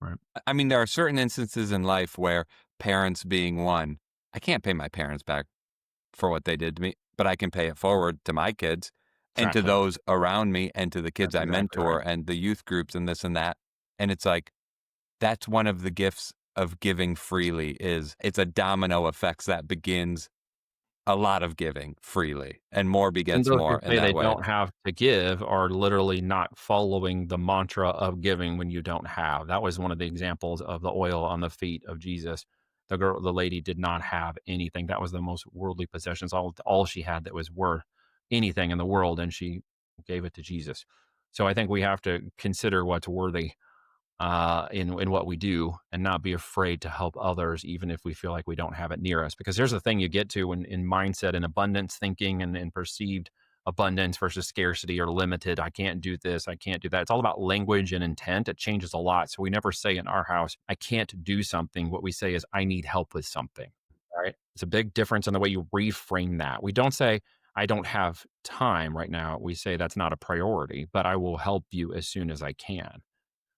Right. I mean, there are certain instances in life where parents being one, I can't pay my parents back for what they did to me, but I can pay it forward to my kids and to those around me and to the kids I mentor and the youth groups and this and that. And it's like, that's one of the gifts of giving freely is it's a domino effects that begins a lot of giving freely, and more And begets those who more in say they that way. don't have to give are literally not following the mantra of giving when you don't have. That was one of the examples of the oil on the feet of Jesus. The lady did not have anything. That was the most worldly possessions, all she had that was worth anything in the world, and she gave it to Jesus. So I think we have to consider what's worthy in what we do, and not be afraid to help others, even if we feel like we don't have it near us. Because here's the thing: you get to in mindset and abundance thinking, and perceived abundance versus scarcity or limited. I can't do this. I can't do that. It's all about language and intent. It changes a lot. So we never say in our house, I can't do something. What we say is, I need help with something. All right. It's a big difference in the way you reframe that. We don't say, I don't have time right now. We say, that's not a priority, but I will help you as soon as I can.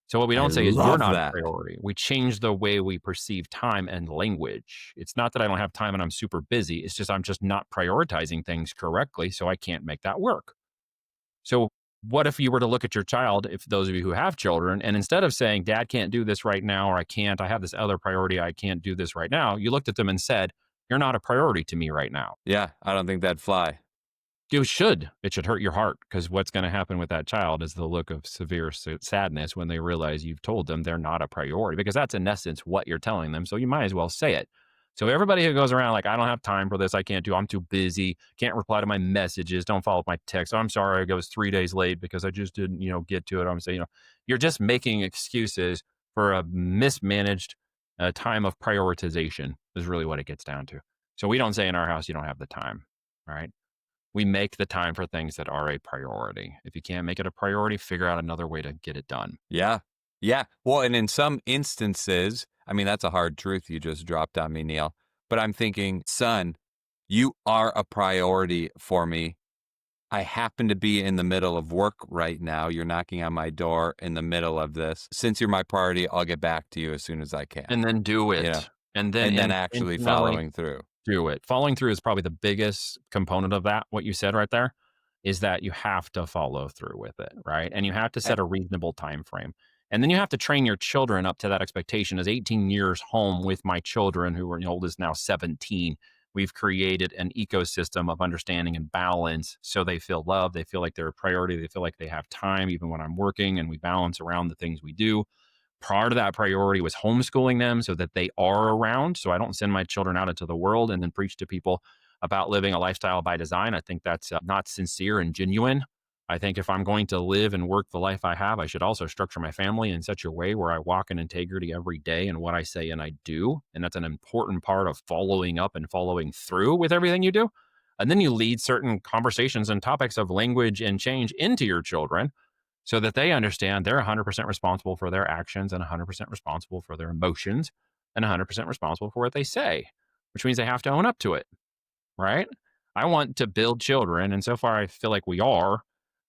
So what we I don't say is, you're love not a that. priority. We change the way we perceive time and language. It's not that I don't have time and I'm super busy. It's just I'm just not prioritizing things correctly, so I can't make that work. So what if you were to look at your child, if those of you who have children, and instead of saying, Dad can't do this right now, or I have this other priority, I can't do this right now, you looked at them and said, you're not a priority to me right now. Yeah, I don't think that'd fly. You should. It should hurt your heart, because what's going to happen with that child is the look of severe sadness when they realize you've told them they're not a priority, because that's in essence what you're telling them. So you might as well say it. So everybody who goes around like, I don't have time for this, I can't do, I'm too busy, can't reply to my messages, don't follow up my texts. I'm sorry, I was 3 days late because I just didn't, get to it. I'm saying, you're just making excuses for a mismanaged time of prioritization is really what it gets down to. So we don't say in our house, you don't have the time. All right. We make the time for things that are a priority. If you can't make it a priority, figure out another way to get it done. Yeah. Yeah. Well, and in some instances, I mean, that's a hard truth you just dropped on me, Neil. But I'm thinking, son, you are a priority for me. I happen to be in the middle of work right now. You're knocking on my door in the middle of this. Since you're my priority, I'll get back to you as soon as I can, And then do you know, it. And then and then actually intentionally following through. do it. Following through is probably the biggest component of that. What you said right there is that you have to follow through with it, right? And you have to Eh, set a reasonable time frame. And then you have to train your children up to that expectation. As 18 years home with my children, who are the oldest now 17, we've created an ecosystem of understanding and balance, so they feel loved, they feel like they're a priority, they feel like they have time even when I'm working, and we balance around the things we do. Part of that priority was homeschooling them so that they are around. So I don't send my children out into the world and then preach to people about living a lifestyle by design. I think that's not sincere and genuine. I think if I'm going to live and work the life I have, I should also structure my family in such a way where I walk in integrity every day in what I say and I do. And that's an important part of following up and following through with everything you do. And then you lead certain conversations and topics of language and change into your children, so that they understand they're 100% responsible for their actions, and 100% responsible for their emotions, and 100% responsible for what they say, which means they have to own up to it, right? I want to build children, and so far I feel like we are,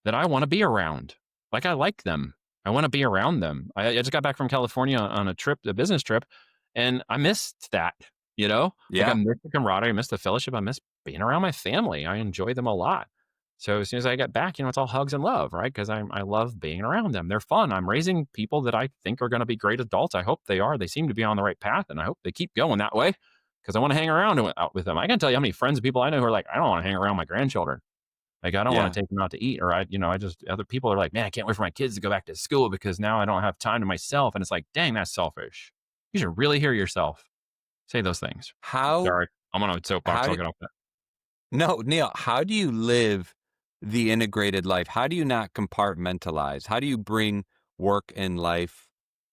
that I want to be around. Like, I like them. I want to be around them. I just got back from California on a trip, a business trip, and I missed that, you know? Like, I Yeah. miss the camaraderie, I miss the fellowship, I miss being around my family. I enjoy them a lot. So as soon as I get back, it's all hugs and love, right? Because I love being around them. They're fun. I'm raising people that I think are going to be great adults. I hope they are. They seem to be on the right path, and I hope they keep going that way, because I want to hang around out with them. I can tell you how many friends and people I know who are like, I don't want to hang around my grandchildren. Like, I don't want Yeah. to take them out to eat, or I just, other people are like, man, I can't wait for my kids to go back to school because now I don't have time to myself. And it's like, dang, that's selfish. You should really hear yourself say those things. How, Sorry, I'm on a soapbox. how, I'll get off that. no, Neil, how do you live the integrated life? How do you not compartmentalize? How do you bring work and life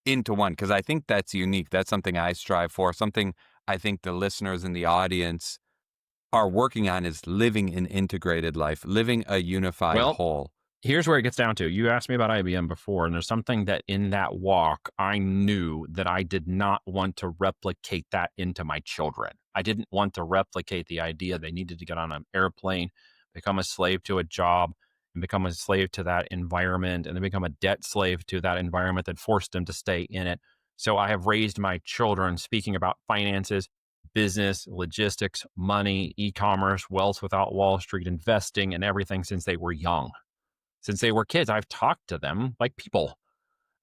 into one? Because I think that's unique. That's something I strive for, something I think the listeners in the audience are working on is living an integrated life, living a unified Well, whole. here's where it gets down to. You asked me about IBM before, and there's something that in that walk, I knew that I did not want to replicate that into my children. I didn't want to replicate the idea they needed to get on an airplane, become a slave to a job, and become a slave to that environment, and then become a debt slave to that environment that forced them to stay in it. So I have raised my children speaking about finances, business, logistics, money, e-commerce, wealth without Wall Street, investing, and everything since they were young. Since they were kids, I've talked to them like people.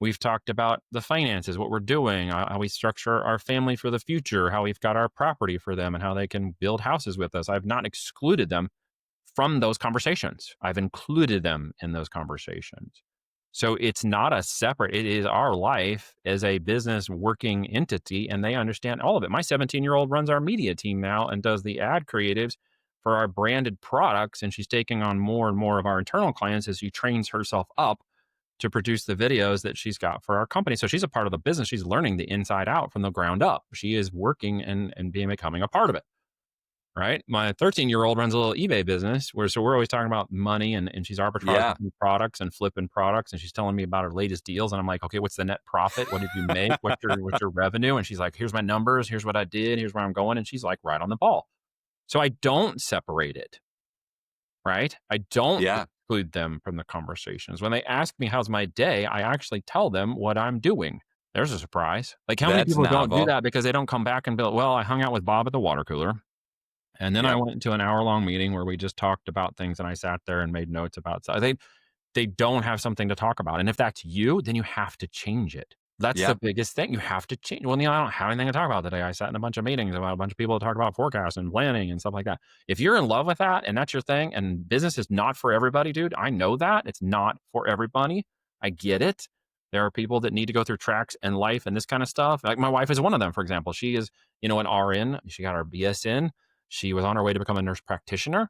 We've talked about the finances, what we're doing, how we structure our family for the future, how we've got our property for them, and how they can build houses with us. I've not excluded them from those conversations. I've included them in those conversations. So it's not a separate, it is our life as a business working entity, and they understand all of it. My 17-year-old runs our media team now and does the ad creatives for our branded products. And she's taking on more and more of our internal clients as she trains herself up to produce the videos that she's got for our company. So she's a part of the business. She's learning the inside out from the ground up. She is working and becoming a part of it. Right. My 13-year-old runs a little eBay business so we're always talking about money and she's arbitraging Yeah. through products and flipping products. And she's telling me about her latest deals. And I'm like, okay, what's the net profit? What did you make? What's your revenue? And she's like, here's my numbers. Here's what I did. Here's where I'm going. And she's like right on the ball. So I don't separate it. Right. I don't Yeah. exclude them from the conversations. When they ask me, how's my day? I actually tell them what I'm doing. There's a surprise. Like how many That's people don't do novel. that because they don't come back and be like, well, I hung out with Bob at the water cooler. And then I Yep. went to an hour-long meeting where we just talked about things, and I sat there and made notes about so they don't have something to talk about. And if that's you, then you have to change it. That's the Yep. biggest thing. You have to change. Well, Neil, I don't have anything to talk about today. I sat in a bunch of meetings about a bunch of people to talk about forecasts and planning and stuff like that. If you're in love with that and that's your thing, and business is not for everybody, dude, I know that. It's not for everybody. I get it. There are people that need to go through tracks in life and this kind of stuff. Like my wife is one of them, for example. She is, an RN. She got her BSN. She was on her way to become a nurse practitioner.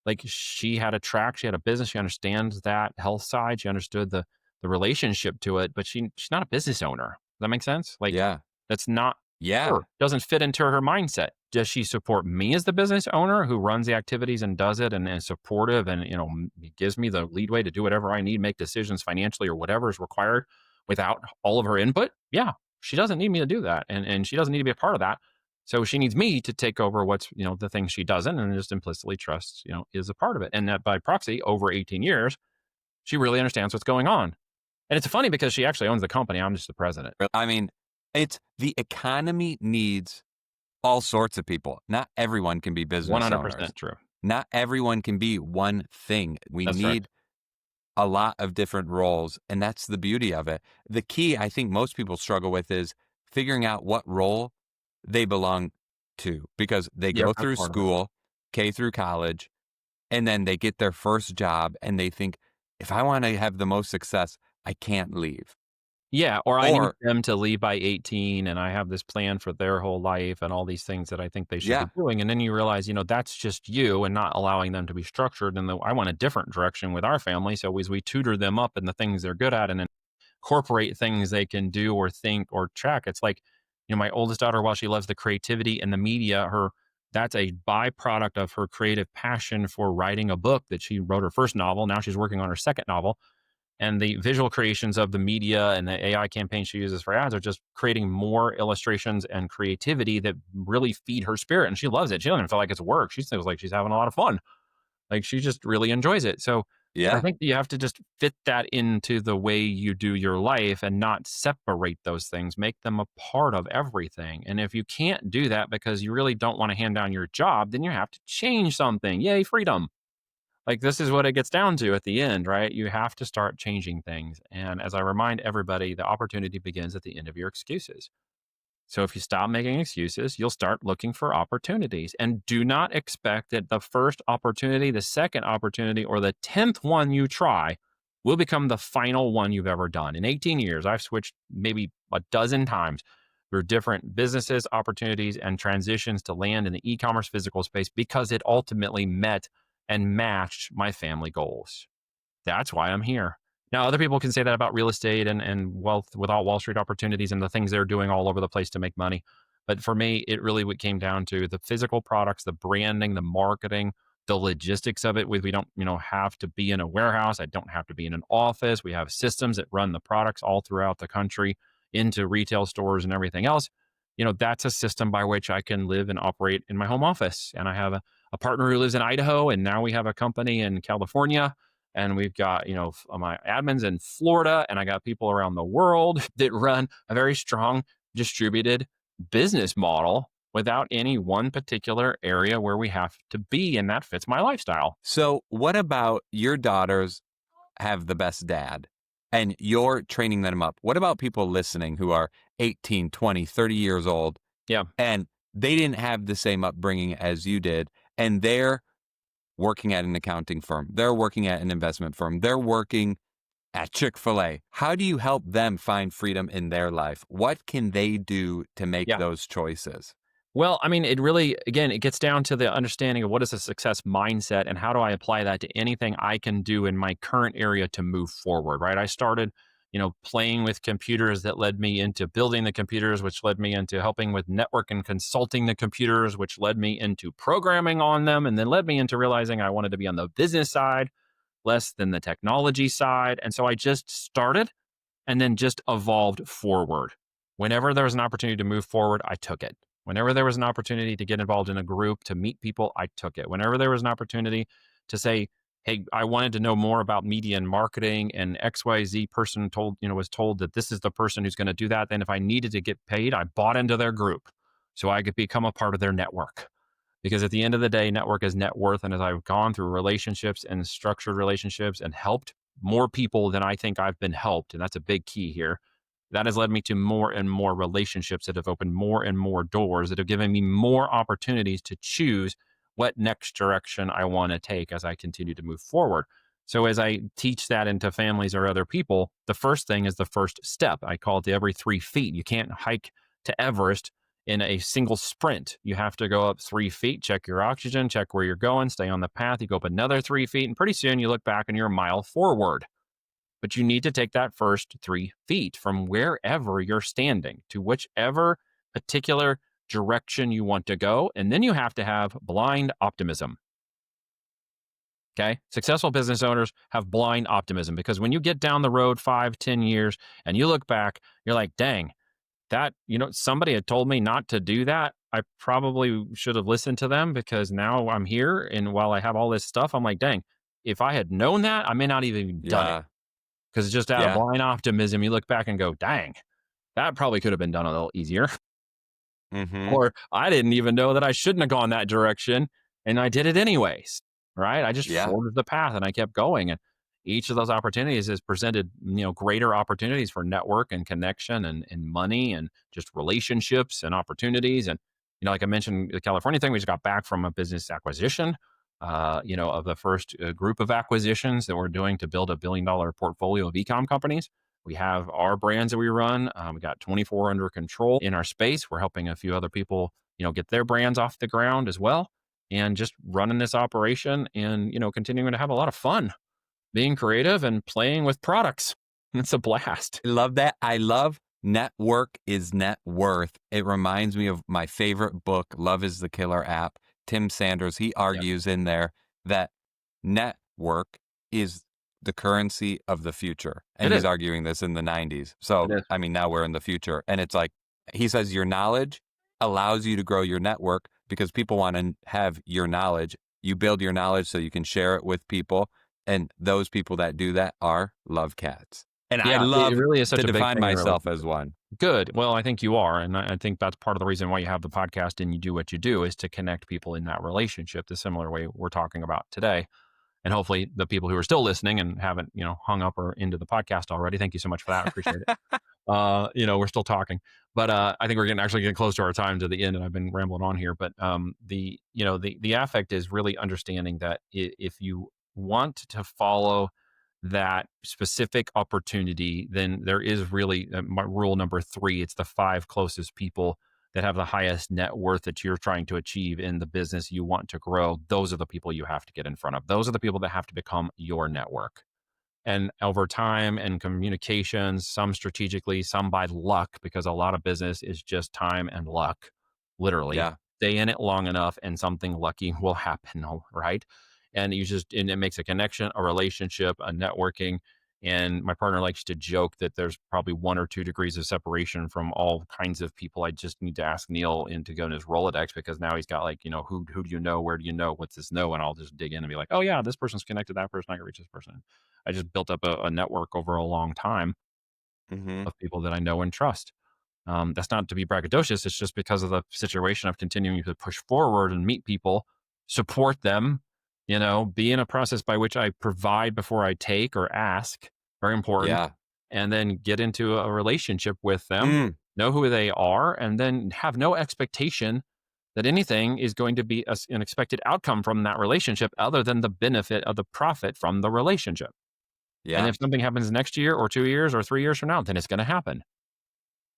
Like she had a track, she had a business, she understands that health side, she understood the relationship to it, but she's not a business owner. Does that make sense? Like Yeah. that's not Yeah. her. Doesn't fit into her mindset. Does she support me as the business owner who runs the activities and does it and is supportive and gives me the leadway to do whatever I need, make decisions financially or whatever is required without all of her input? Yeah, she doesn't need me to do that, and she doesn't need to be a part of that. So she needs me to take over what's, the things she doesn't and just implicitly trusts, is a part of it. And that by proxy, over 18 years, she really understands what's going on. And it's funny because she actually owns the company. I'm just the president. I mean, it's the economy needs all sorts of people. Not everyone can be business owners. 100% true. Not everyone can be one thing. We That's right. need a lot of different roles, and that's the beauty of it. The key I think most people struggle with is figuring out what role they belong to, because they Yep, go that's through part of it. school, K through college, and then they get their first job and they think, if I want to have the most success, I can't leave. Yeah, or I need Or them to leave by 18 and I have this plan for their whole life and all these things that I think they should be yeah, doing. And then you realize, that's just you and not allowing them to be structured. And I want a different direction with our family. So as we tutor them up in the things they're good at and incorporate things they can do or think or track. It's like, my oldest daughter, while she loves the creativity and the media, that's a byproduct of her creative passion for writing a book that she wrote her first novel. Now she's working on her second novel. And the visual creations of the media and the AI campaign she uses for ads are just creating more illustrations and creativity that really feed her spirit. And she loves it. She doesn't even feel like it's work. She feels like she's having a lot of fun. Like she just really enjoys it. So I yeah, think you have to just fit that into the way you do your life and not separate those things, make them a part of everything. And if you can't do that because you really don't want to hand down your job, then you have to change something. Yay, freedom. Like this is what it gets down to at the end, right? You have to start changing things. And as I remind everybody, the opportunity begins at the end of your excuses. So if you stop making excuses, you'll start looking for opportunities. And do not expect that the first opportunity, the second opportunity, or the 10th one you try will become the final one you've ever done. In 18 years, I've switched maybe a dozen times through different businesses, opportunities, and transitions to land in the e-commerce physical space because it ultimately met and matched my family goals. That's why I'm here. Now, other people can say that about real estate and wealth without Wall Street opportunities and the things they're doing all over the place to make money. But for me, it really what came down to the physical products, the branding, the marketing, the logistics of it. We don't, have to be in a warehouse. I don't have to be in an office. We have systems that run the products all throughout the country into retail stores and everything else. That's a system by which I can live and operate in my home office. And I have a partner who lives in Idaho, and now we have a company in California, and we've got my admins in Florida, and I got people around the world that run a very strong distributed business model without any one particular area where we have to be, and that fits my lifestyle. So what about your daughters have the best dad? and you're training them up. What about people listening who are 18, 20, 30 years old Yeah. and they didn't have the same upbringing as you did, and they're working at an accounting firm, they're working at an investment firm, they're working at Chick-fil-A. How do you help them find freedom in their life? What can they do to make Yeah. those choices? Well, I mean, it really, again, it gets down to the understanding of what is a success mindset and how do I apply that to anything I can do in my current area to move forward, right? I started, playing with computers that led me into building the computers, which led me into helping with network and consulting the computers, which led me into programming on them, and then led me into realizing I wanted to be on the business side less than the technology side. And so I just started and then just evolved forward. Whenever there was an opportunity to move forward, I took it. Whenever there was an opportunity to get involved in a group, to meet people, I took it. Whenever there was an opportunity to say, hey, I wanted to know more about media and marketing, and XYZ person was told that this is the person who's going to do that. Then if I needed to get paid, I bought into their group so I could become a part of their network. Because at the end of the day, network is net worth. And as I've gone through relationships and structured relationships and helped more people than I think I've been helped, and that's a big key here, that has led me to more and more relationships that have opened more and more doors that have given me more opportunities to choose what next direction I want to take as I continue to move forward. So as I teach that into families or other people, the first thing is the first step. I call it the every 3 feet. You can't hike to Everest in a single sprint. You have to go up 3 feet, check your oxygen, check where you're going, stay on the path. You go up another 3 feet, and pretty soon you look back and you're a mile forward. But you need to take that first 3 feet from wherever you're standing to whichever particular direction you want to go. And then you have to have blind optimism. Okay. Successful business owners have blind optimism because when you get down the road 5, 10 years and you look back, you're like, dang, that, somebody had told me not to do that. I probably should have listened to them because now I'm here. And while I have all this stuff, I'm like, dang, if I had known that, I may not even done it. Yeah. Because just out of Yeah. blind optimism, you look back and go, dang, that probably could have been done a little easier. Mm-hmm. Or I didn't even know that I shouldn't have gone that direction. And I did it anyways. Right. I just Yeah. forged the path and I kept going. And each of those opportunities has presented, greater opportunities for network and connection and money and just relationships and opportunities. And, like I mentioned, the California thing, we just got back from a business acquisition, of the first group of acquisitions that we're doing to build $1 billion portfolio of e-com companies. We have our brands that we run. We got 24 under control in our space. We're helping a few other people, get their brands off the ground as well. And just running this operation and, continuing to have a lot of fun being creative and playing with products. It's a blast. I love that. I love network is net worth. It reminds me of my favorite book, Love is the Killer app. Tim Sanders, he Yep. argues in there that network is the currency of the future. It And he's is. arguing this in the 90s. It So, is. I mean, now we're in the future. And it's like, he says your knowledge allows you to grow your network because people want to have your knowledge. You build your knowledge so you can share it with people. And those people that do that are love cats. And I Yeah, it love really is such to a big define thing in myself as relationships. one. Good. Well, I think you are. And I think that's part of the reason why you have the podcast and you do what you do is to connect people in that relationship, the similar way we're talking about today. And hopefully the people who are still listening and haven't, hung up or into the podcast already. Thank you so much for that. I appreciate it. We're still talking, but I think we're getting close to our time to the end, and I've been rambling on here. But the affect is really understanding that if you want to follow that specific opportunity, then there is really my rule number 3. It's the 5 closest people that have the highest net worth that you're trying to achieve in the business you want to grow. Those are the people you have to get in front of. Those are the people that have to become your network. And over time and communications, some strategically, some by luck, because a lot of business is just time and luck, literally. Yeah. Stay in it long enough and something lucky will happen, right? And and it makes a connection, a relationship, a networking. And my partner likes to joke that there's probably 1 or 2 degrees of separation from all kinds of people. I just need to ask Neil to go in his Rolodex because now he's got who do you know? Where do you know? What's this know? And I'll just dig in and be like, oh yeah, this person's connected to that person. I can reach this person. I just built up a network over a long time Mm-hmm. of people that I know and trust. That's not to be braggadocious. It's just because of the situation of continuing to push forward and meet people, support them, be in a process by which I provide before I take or ask. Very important. Yeah. and then get into a relationship with them, Mm. know who they are, and then have no expectation that anything is going to be an expected outcome from that relationship other than the benefit of the profit from the relationship. And Yeah. if something happens next year or 2 years or 3 years from now, then it's going to happen,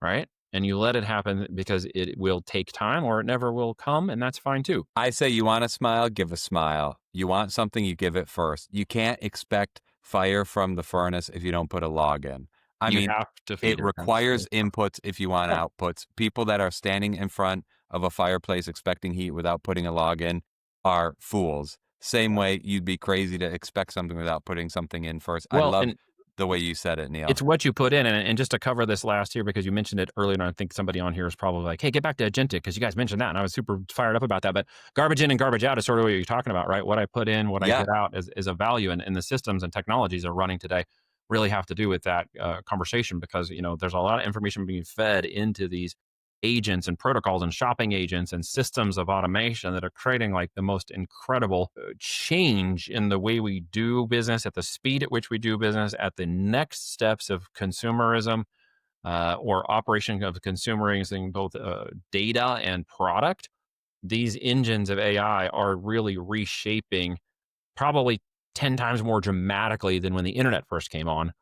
right? And you let it happen because it will take time or it never will come, and that's fine too. I say you want a smile, give a smile. You want something, you give it first. You can't expect fire from the furnace if you don't put a log in. I You mean, have to feed it your furnace. requires inputs if you want Yeah. outputs. People that are standing in front of a fireplace expecting heat without putting a log in are fools. Same way you'd be crazy to expect something without putting something in first. I Well, love and the way you said it, Neil. it's what you put in. And just to cover this last here, because you mentioned it earlier, and I think somebody on here is probably like, hey, get back to Agentic, because you guys mentioned that. And I was super fired up about that. But garbage in and garbage out is sort of what you're talking about, right? What I put in, what I Yeah. get out is a value. And the systems and technologies that are running today really have to do with that conversation, because, there's a lot of information being fed into these agents and protocols and shopping agents and systems of automation that are creating like the most incredible change in the way we do business, at the speed at which we do business, at the next steps of consumerism, or operation of consumerizing both data and product. These engines of AI are really reshaping, probably 10 times more dramatically than when the internet first came on,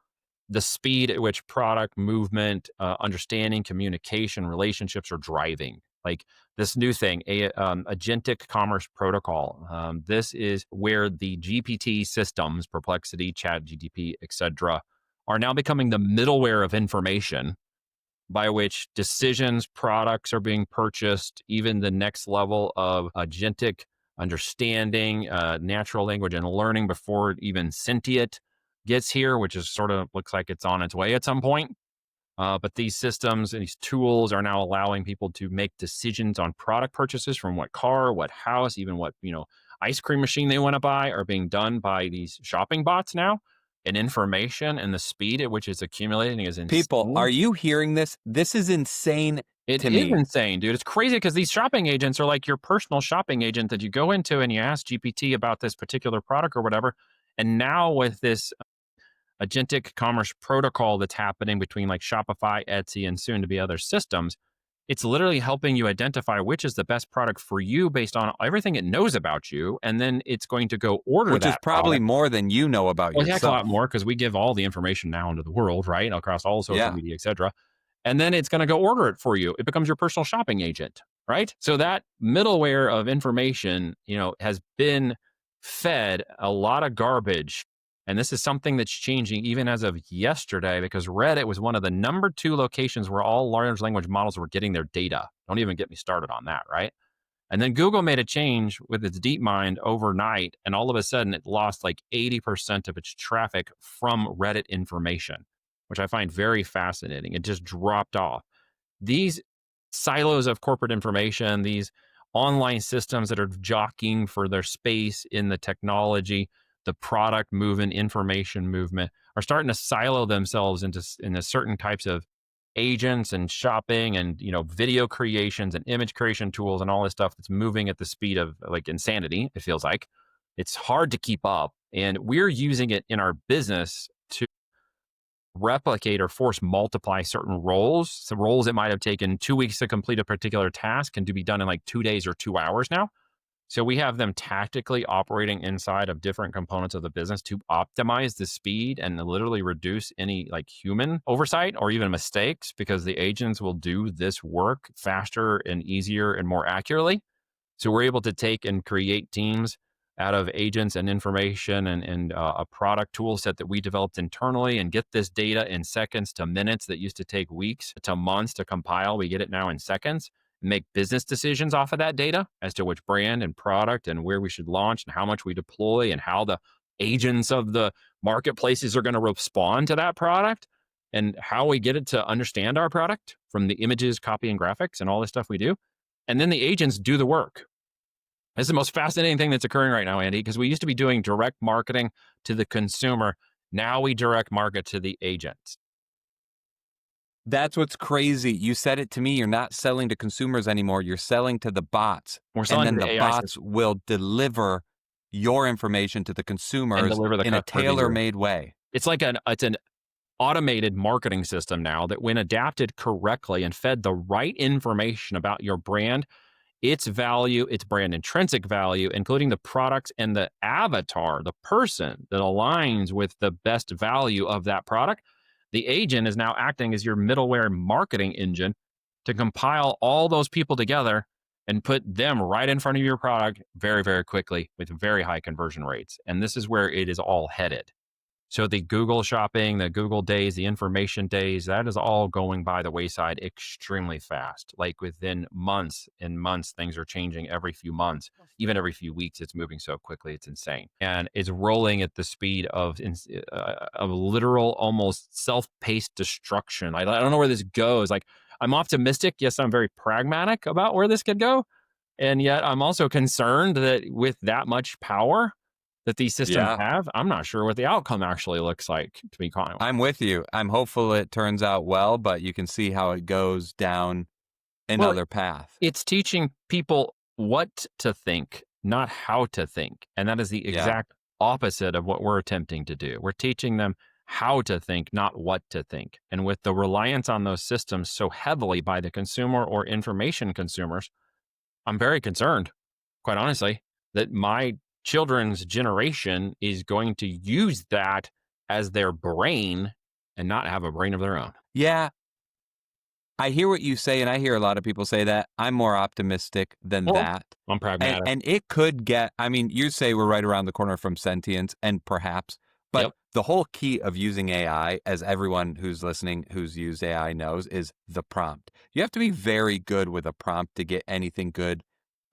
the speed at which product movement, understanding, communication, relationships are driving. Like this new thing, Agentic Commerce Protocol. This is where the GPT systems, Perplexity, ChatGPT, etc., are now becoming the middleware of information by which decisions, products are being purchased, even the next level of agentic understanding, natural language and learning before even sentient gets here, which is sort of looks like it's on its way at some point. But these systems and these tools are now allowing people to make decisions on product purchases, from what car, what house, even what, ice cream machine they want to buy, are being done by these shopping bots now. And information and the speed at which it's accumulating is People, are insane. you hearing this? This is insane It to is me. insane, dude. It's crazy because these shopping agents are like your personal shopping agent that you go into and you ask GPT about this particular product or whatever. And now with this agentic commerce protocol that's happening between like Shopify, Etsy, and soon to be other systems, it's literally helping you identify which is the best product for you based on everything it knows about you. And then it's going to go order Which is that probably product. more than you know about Well, heck, a lot yourself. more, because we give all the information now into the world, right? Across all social Yeah. media, et cetera. And then it's going to go order it for you. It becomes your personal shopping agent, right? So that middleware of information, has been fed a lot of garbage. And this is something that's changing even as of yesterday, because Reddit was one of the number 2 locations where all large language models were getting their data. Don't even get me started on that, right? And then Google made a change with its DeepMind overnight, and all of a sudden it lost like 80% of its traffic from Reddit information, which I find very fascinating. It just dropped off. These silos of corporate information, these online systems that are jockeying for their space in the technology, the product movement, information movement, are starting to silo themselves into certain types of agents and shopping and video creations and image creation tools and all this stuff that's moving at the speed of like insanity. It feels like it's hard to keep up, and we're using it in our business to replicate or force multiply certain roles. So roles that might have taken 2 weeks to complete a particular task can be done in like 2 days or 2 hours now. So we have them tactically operating inside of different components of the business to optimize the speed and literally reduce any like human oversight or even mistakes, because the agents will do this work faster and easier and more accurately. So we're able to take and create teams out of agents and information and a product tool set that we developed internally, and get this data in seconds to minutes that used to take weeks to months to compile. We get it now in seconds. Make business decisions off of that data as to which brand and product and where we should launch and how much we deploy and how the agents of the marketplaces are going to respond to that product, and how we get it to understand our product from the images, copy, and graphics and all this stuff we do. And then the agents do the work. It's the most fascinating thing that's occurring right now, Andy, because we used to be doing direct marketing to the consumer. Now we direct market to the agents. That's what's crazy. You said it to me. You're not selling to consumers anymore. You're selling to the bots. We're selling And to then the the AI bots system will deliver your information to the and consumers deliver the in a customer to you. tailor-made way. It's like automated marketing system now that, when adapted correctly and fed the right information about your brand, its value, its brand intrinsic value, including the products and the avatar, the person that aligns with the best value of that product, the agent is now acting as your middleware marketing engine to compile all those people together and put them right in front of your product very, very quickly with very high conversion rates. And this is where it is all headed. So the Google shopping, the Google days, the information days, that is all going by the wayside extremely fast. Like within months and months, things are changing every few months, even every few weeks. It's moving so quickly, it's insane, and it's rolling at the speed of literal, almost self-paced destruction. I don't know where this goes. Like, I'm optimistic. Yes, I'm very pragmatic about where this could go, and yet I'm also concerned that with that much power that these systems Yeah. have, I'm not sure what the outcome actually looks like, to be quite honest. I'm with you. I'm hopeful it turns out well, but you can see how it goes down Well, another path. it's teaching people what to think, not how to think. And that is the Yeah. exact opposite of what we're attempting to do. We're teaching them how to think, not what to think. And with the reliance on those systems so heavily by the consumer or information consumers, I'm very concerned, quite honestly, that my children's generation is going to use that as their brain and not have a brain of their own. Yeah. I hear what you say, and I hear a lot of people say that. I'm more optimistic than Well, that. I'm And pragmatic. and it could get, I mean, you say we're right around the corner from sentience, and perhaps, but Yep. the whole key of using AI, as everyone who's listening who's used AI knows, is the prompt. You have to be very good with a prompt to get anything good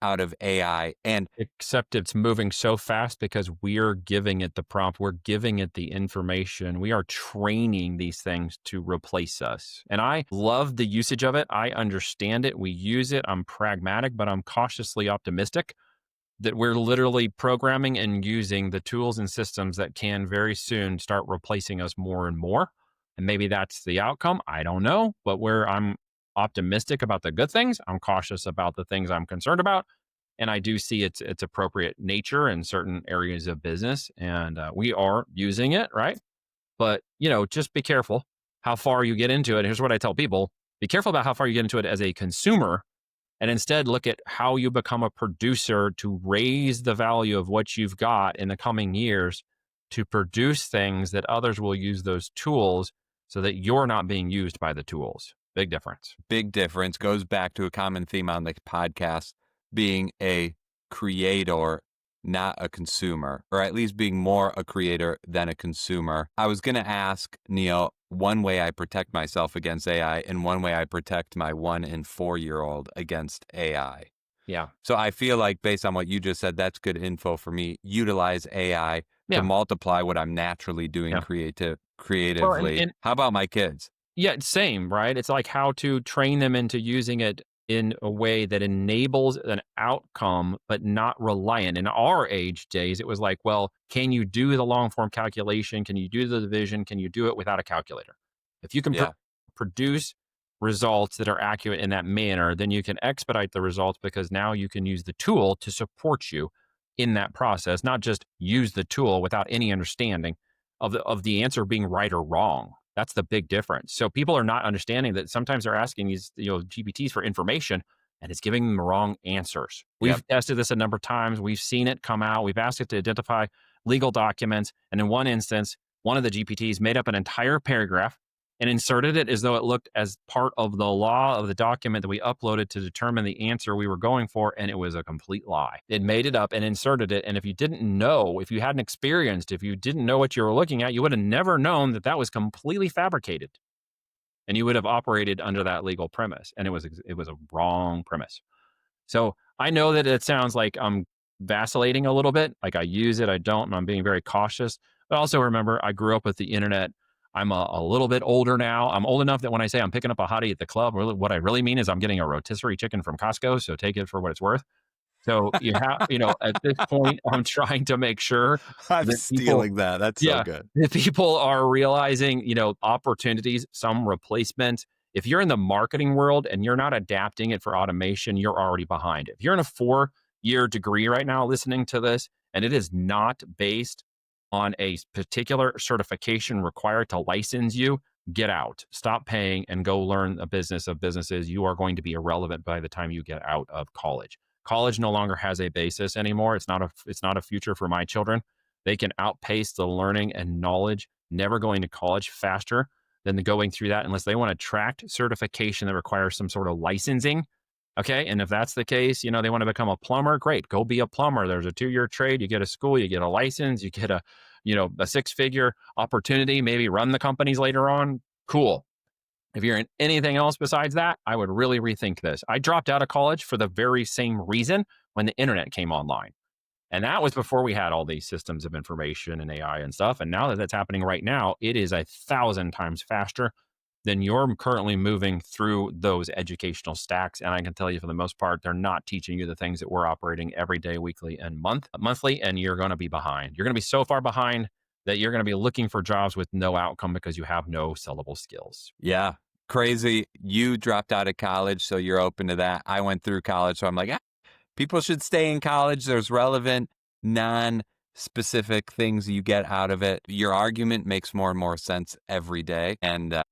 out of AI. And Except it's moving so fast because we're giving it the prompt, we're giving it the information, we are training these things to replace us. And I love the usage of it. I understand it. We use it. I'm pragmatic, but I'm cautiously optimistic that we're literally programming and using the tools and systems that can very soon start replacing us more and more. And maybe that's the outcome. I don't know, but where I'm optimistic about the good things, I'm cautious about the things I'm concerned about. And I do see its appropriate nature in certain areas of business, and we are using it, right? But just be careful how far you get into it. Here's what I tell people: be careful about how far you get into it as a consumer, and instead look at how you become a producer to raise the value of what you've got in the coming years to produce things that others will use those tools so that you're not being used by the tools. Big difference. big difference goes back to a common theme on the podcast, being a creator, not a consumer, or at least being more a creator than a consumer. I was going to ask Neil, one way I protect myself against AI and one way I protect my 1 and 4-year-old against AI. Yeah. So I feel like, based on what you just said, that's good info for me. Utilize AI Yeah. to multiply what I'm naturally doing Yeah. creatively. and How about my kids? Yeah, same, right? It's like how to train them into using it in a way that enables an outcome, but not reliant. In our age days, it was like, well, can you do the long form calculation? Can you do the division? Can you do it without a calculator? If you can Yeah. produce results that are accurate in that manner, then you can expedite the results because now you can use the tool to support you in that process, not just use the tool without any understanding of the answer being right or wrong. That's the big difference. So people are not understanding that sometimes they're asking these GPTs for information and it's giving them the wrong answers. Yep. We've tested this a number of times. We've seen it come out. We've asked it to identify legal documents. And in one instance, one of the GPTs made up an entire paragraph and inserted it as though it looked as part of the law of the document that we uploaded to determine the answer we were going for. And it was a complete lie. It made it up and inserted it. And if you didn't know, if you hadn't experienced, if you didn't know what you were looking at, you would have never known that that was completely fabricated. And you would have operated under that legal premise. And it was a wrong premise. So I know that it sounds like I'm vacillating a little bit. Like I use it, I don't, and I'm being very cautious. But also remember, I grew up with the internet. I'm a little bit older now. I'm old enough that when I say I'm picking up a hottie at the club, really, what I really mean is I'm getting a rotisserie chicken from Costco. So take it for what it's worth. So you have, at this point, I'm trying to make sure I'm that stealing that. That's so good. that people are realizing, opportunities, some replacement. If you're in the marketing world and you're not adapting it for automation, you're already behind. If you're in a 4-year degree right now listening to this and it is not based on a particular certification required to license you, get out. Stop paying and go learn a business of businesses. You are going to be irrelevant by the time you get out of college. College no longer has a basis anymore. It's not a future for my children. They can outpace the learning and knowledge never going to college faster than the going through that unless they want to track certification that requires some sort of licensing. Okay. And if that's the case, they want to become a plumber. Great. Go be a plumber. There's a 2-year trade. You get a school, you get a license, you get a 6-figure opportunity, maybe run the companies later on. Cool. If you're in anything else besides that, I would really rethink this. I dropped out of college for the very same reason when the internet came online. And that was before we had all these systems of information and AI and stuff. And now that that's happening right now, it is 1,000 times faster than you're currently moving through those educational stacks. And I can tell you for the most part, they're not teaching you the things that we're operating every day, weekly, and monthly, and you're going to be behind. You're going to be so far behind that you're going to be looking for jobs with no outcome because you have no sellable skills. Yeah. Crazy. You dropped out of college, so you're open to that. I went through college, so I'm like, people should stay in college. There's relevant, non-specific things you get out of it. Your argument makes more and more sense every day. And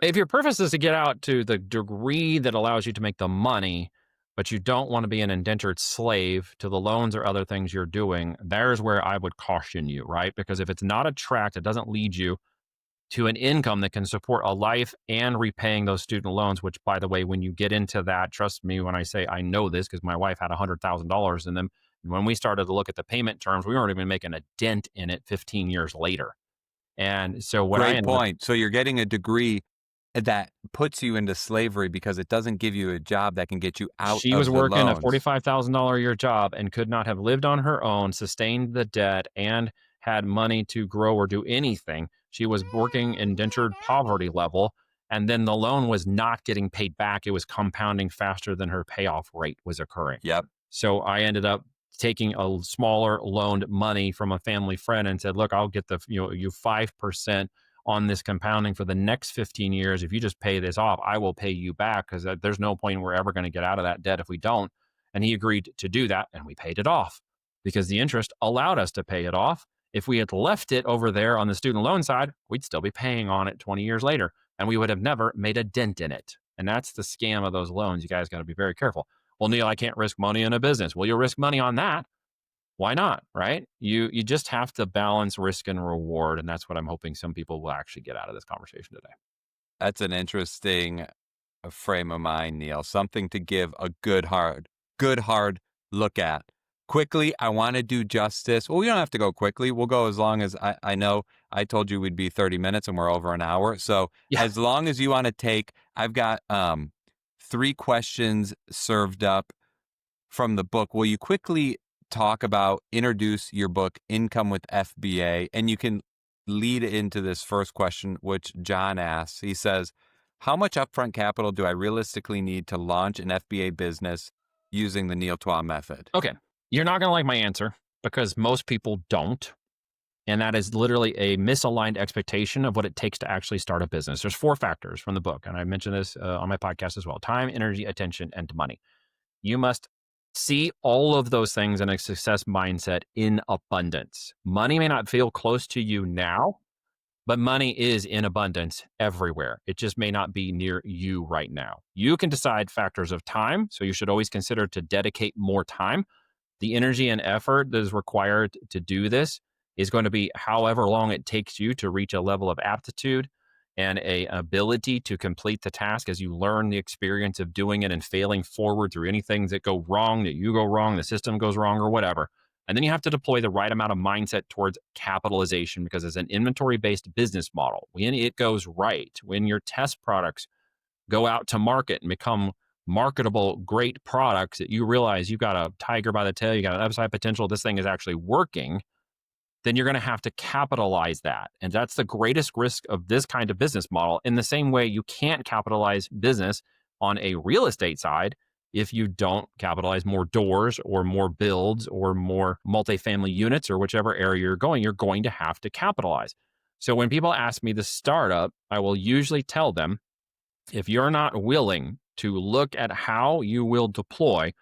if your purpose is to get out to the degree that allows you to make the money, but you don't want to be an indentured slave to the loans or other things you're doing, there's where I would caution you, right? Because if it's not a track, it doesn't lead you to an income that can support a life and repaying those student loans, which, by the way, when you get into that, trust me when I say I know this because my wife had $100,000 in them. And when we started to look at the payment terms, we weren't even making a dent in it 15 years later. And so what great point. So you're getting a degree that puts you into slavery because it doesn't give you a job that can get you out. She was working a $45,000 a year job and could not have lived on her own, sustained the debt, and had money to grow or do anything. She was working indentured poverty level, and then the loan was not getting paid back. It was compounding faster than her payoff rate was occurring. Yep. So I ended up taking a smaller loaned money from a family friend and said, look, I'll get you 5% on this compounding for the next 15 years. If you just pay this off, I will pay you back because there's no point we're ever going to get out of that debt if we don't. And he agreed to do that, and we paid it off because the interest allowed us to pay it off. If we had left it over there on the student loan side, we'd still be paying on it 20 years later, and we would have never made a dent in it. And that's the scam of those loans. You guys got to be very careful. Well, Neil, I can't risk money in a business. Well, you'll risk money on that. Why not, right? You just have to balance risk and reward, and that's what I'm hoping some people will actually get out of this conversation today. That's an interesting frame of mind, Neil. Something to give a good hard look at. Quickly, I want to do justice. Well, we don't have to go quickly. We'll go as long as I know. I told you we'd be 30 minutes, and we're over an hour. So as long as you want to take, I've got 3 questions served up from the book. Will you quickly introduce your book, Income with FBA, and you can lead into this first question, which John asks. He says, how much upfront capital do I realistically need to launch an FBA business using the Neil Twa method? Okay. You're not going to like my answer because most people don't. And that is literally a misaligned expectation of what it takes to actually start a business. There's 4 factors from the book. And I mentioned this on my podcast as well: time, energy, attention, and money. You must see all of those things in a success mindset in abundance. Money may not feel close to you now, but money is in abundance everywhere. It just may not be near you right now. You can decide factors of time. So you should always consider to dedicate more time. The energy and effort that is required to do this is going to be however long it takes you to reach a level of aptitude and an ability to complete the task as you learn the experience of doing it and failing forward through any things that go wrong, that you go wrong, the system goes wrong or whatever. And then you have to deploy the right amount of mindset towards capitalization because it's an inventory-based business model. When it goes right, when your test products go out to market and become marketable, great products that you realize you've got a tiger by the tail, you got an upside potential, this thing is actually working, then you're going to have to capitalize that. And that's the greatest risk of this kind of business model. In the same way, you can't capitalize business on a real estate side if you don't capitalize more doors or more builds or more multifamily units or whichever area you're going to have to capitalize. So when people ask me to start up, I will usually tell them, if you're not willing to look at how you will deploy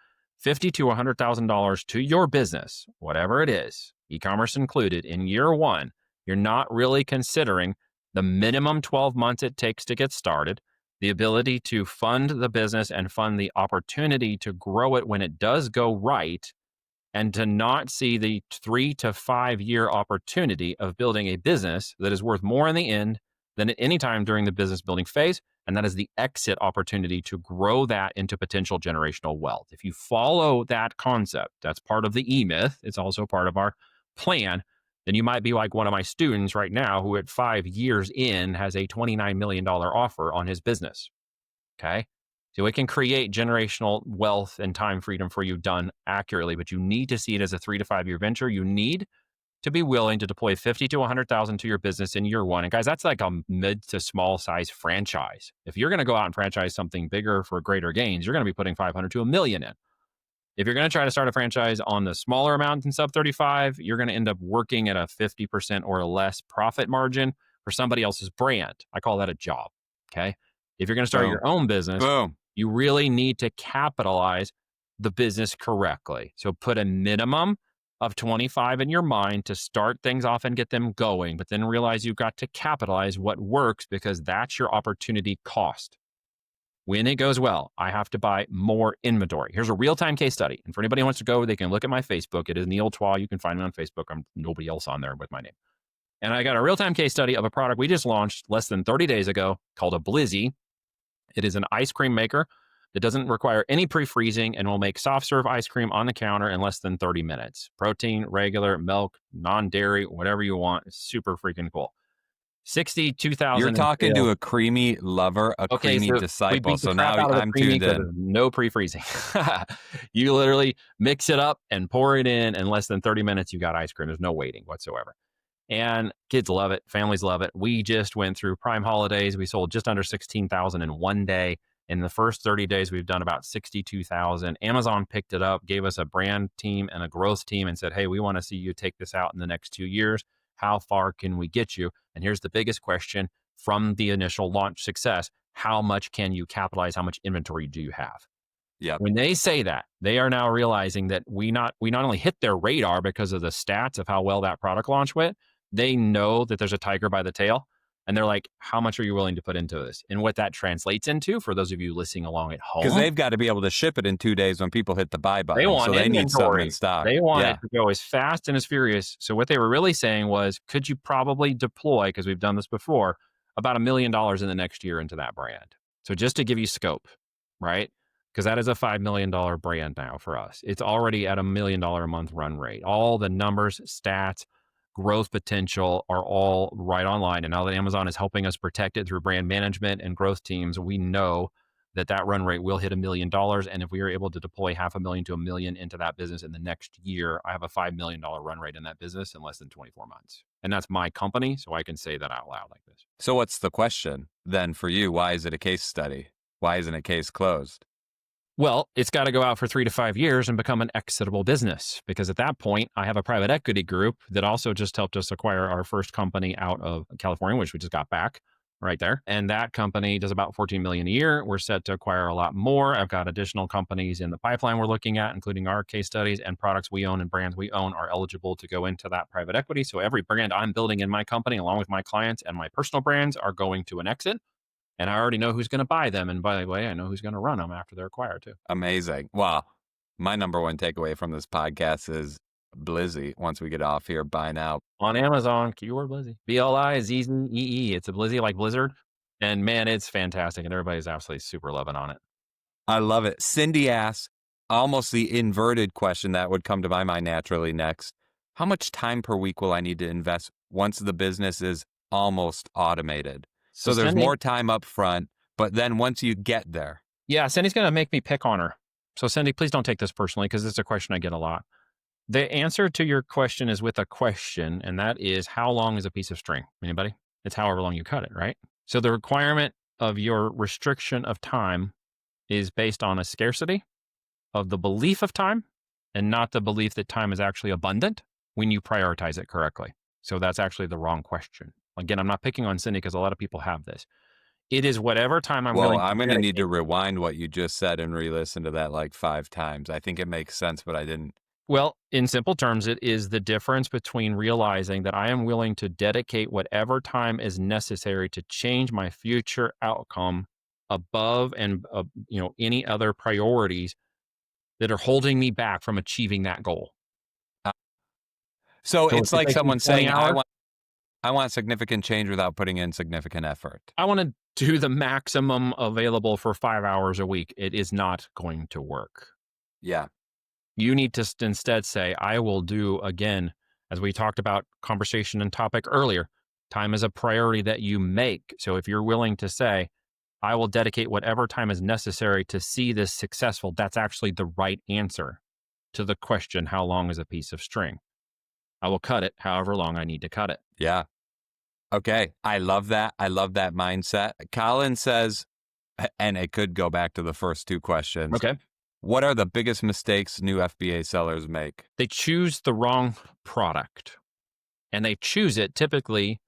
$50,000 to $100,000 to your business, whatever it is, e-commerce included, in year one, you're not really considering the minimum 12 months it takes to get started, the ability to fund the business and fund the opportunity to grow it when it does go right, and to not see the 3 to 5 year opportunity of building a business that is worth more in the end than at any time during the business building phase. And that is the exit opportunity to grow that into potential generational wealth. If you follow that concept, that's part of the myth. It's also part of our plan. Then you might be like one of my students right now who at 5 years in has a $29 million offer on his business. Okay. So it can create generational wealth and time freedom for you done accurately, but you need to see it as a 3 to 5 year venture. You need to be willing to deploy 50 to 100,000 to your business in year one. And guys, that's like a mid to small size franchise. If you're going to go out and franchise something bigger for greater gains, you're going to be putting 500 to a million in. If you're going to try to start a franchise on the smaller amount in sub 35, you're going to end up working at a 50% or less profit margin for somebody else's brand. I call that a job. Okay. If you're going to start your own business, you really need to capitalize the business correctly. So put a minimum of 25 in your mind to start things off and get them going, but then realize you've got to capitalize what works because that's your opportunity cost. When it goes well, I have to buy more inventory. Here's a real-time case study. And for anybody who wants to go, they can look at my Facebook. It is Neil Twa. You can find me on Facebook. I'm nobody else on there with my name. And I got a real-time case study of a product we just launched less than 30 days ago called a Blizzy. It is an ice cream maker that doesn't require any pre-freezing and will make soft serve ice cream on the counter in less than 30 minutes. Protein, regular, milk, non-dairy, whatever you want. It's super freaking cool. 62,000. You're talking to a creamy lover, a creamy disciple. So now I'm tuned in. No pre-freezing. You literally mix it up and pour it in less than 30 minutes. You got ice cream. There's no waiting whatsoever. And kids love it. Families love it. We just went through Prime holidays. We sold just under 16,000 in one day. In the first 30 days, we've done about 62,000. Amazon picked it up, gave us a brand team and a growth team and said, hey, we want to see you take this out in the next 2 years. How far can we get you? And here's the biggest question from the initial launch success. How much can you capitalize? How much inventory do you have? Yeah. When they say that, they are now realizing that we not only hit their radar because of the stats of how well that product launch went, they know that there's a tiger by the tail. And they're like, how much are you willing to put into this? And what that translates into for those of you listening along at home. Because they've got to be able to ship it in 2 days when people hit the buy button. They want they need something in stock. They want it to go as fast and as furious. So what they were really saying was, could you probably deploy, because we've done this before, about $1 million in the next year into that brand? So just to give you scope, right? Because that is a $5 million brand now for us. It's already at $1 million a month run rate. All the numbers, stats, growth potential are all right online. And now that Amazon is helping us protect it through brand management and growth teams, we know that that run rate will hit $1 million. And if we are able to deploy $500,000 to $1 million into that business in the next year, I have a $5 million run rate in that business in less than 24 months. And that's my company. So I can say that out loud like this. So what's the question then for you? Why is it a case study? Why isn't it case closed? Well, it's got to go out for 3 to 5 years and become an exitable business, because at that point, I have a private equity group that also just helped us acquire our first company out of California, which we just got back right there. And that company does about 14 million a year. We're set to acquire a lot more. I've got additional companies in the pipeline we're looking at, including our case studies, and products we own and brands we own are eligible to go into that private equity. So every brand I'm building in my company, along with my clients and my personal brands, are going to an exit. And I already know who's going to buy them. And by the way, I know who's going to run them after they're acquired too. Amazing. Wow. My number one takeaway from this podcast is Blizzy. Once we get off here, buy now. On Amazon, keyword Blizzy. Blizzee. It's a Blizzy like Blizzard. And man, it's fantastic. And everybody's absolutely super loving on it. I love it. Cindy asks almost the inverted question that would come to my mind naturally next. How much time per week will I need to invest once the business is almost automated? So there's Cindy, more time up front, but then once you get there. Yeah, Cindy's going to make me pick on her. So Cindy, please don't take this personally, because it's a question I get a lot. The answer to your question is with a question, and that is, how long is a piece of string? Anybody? It's however long you cut it, right? So the requirement of your restriction of time is based on a scarcity of the belief of time, and not the belief that time is actually abundant when you prioritize it correctly. So that's actually the wrong question. Again, I'm not picking on Cindy because a lot of people have this. It is whatever time I'm willing to I'm going to need to rewind what you just said and re-listen to that like 5 times. I think it makes sense, but I didn't Well, in simple terms, it is the difference between realizing that I am willing to dedicate whatever time is necessary to change my future outcome above and any other priorities that are holding me back from achieving that goal. Uh, So So if it's it like takes me someone 20 saying, hours, I want significant change without putting in significant effort. I want to do the maximum available for 5 hours a week. It is not going to work. Yeah. You need to instead say, I will do again, as we talked about conversation and topic earlier, time is a priority that you make. So if you're willing to say, I will dedicate whatever time is necessary to see this successful, that's actually the right answer to the question, how long is a piece of string? I will cut it however long I need to cut it. Yeah. Okay. I love that. I love that mindset. Colin says, and it could go back to the first two questions. Okay. What are the biggest mistakes new FBA sellers make? They choose the wrong product, and they choose it typically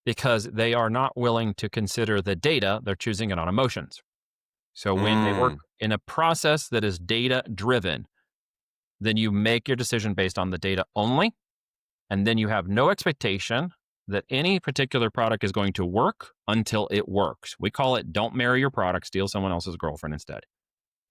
because they are not willing to consider the data. They're choosing it on emotions. So when they work Mm, in a process that is data driven, then you make your decision based on the data only. And then you have no expectation that any particular product is going to work until it works. We call it don't marry your product, steal someone else's girlfriend instead.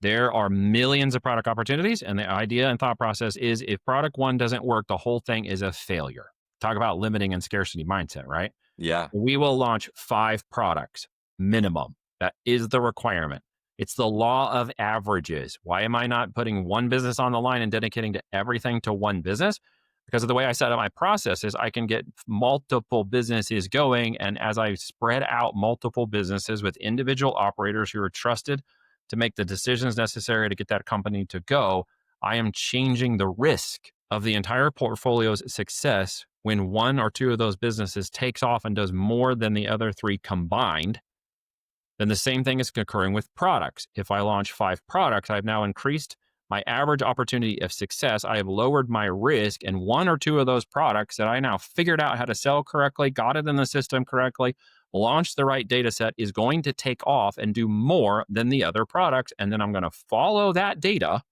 There are millions of product opportunities. And the idea and thought process is if product one doesn't work, the whole thing is a failure. Talk about limiting and scarcity mindset, right? yeah. We will launch 5 products minimum. That is the requirement. It's the law of averages. Why am I not putting one business on the line and dedicating to everything to one business? Because of the way I set up my processes, I can get multiple businesses going. And as I spread out multiple businesses with individual operators who are trusted to make the decisions necessary to get that company to go, I am changing the risk of the entire portfolio's success when one or two of those businesses takes off and does more than the other 3 combined. Then the same thing is occurring with products. If I launch 5 products, I've now increased my average opportunity of success. I have lowered my risk, and one or two of those products that I now figured out how to sell correctly, got it in the system correctly, launched the right data set is going to take off and do more than the other products. And then I'm going to follow that data,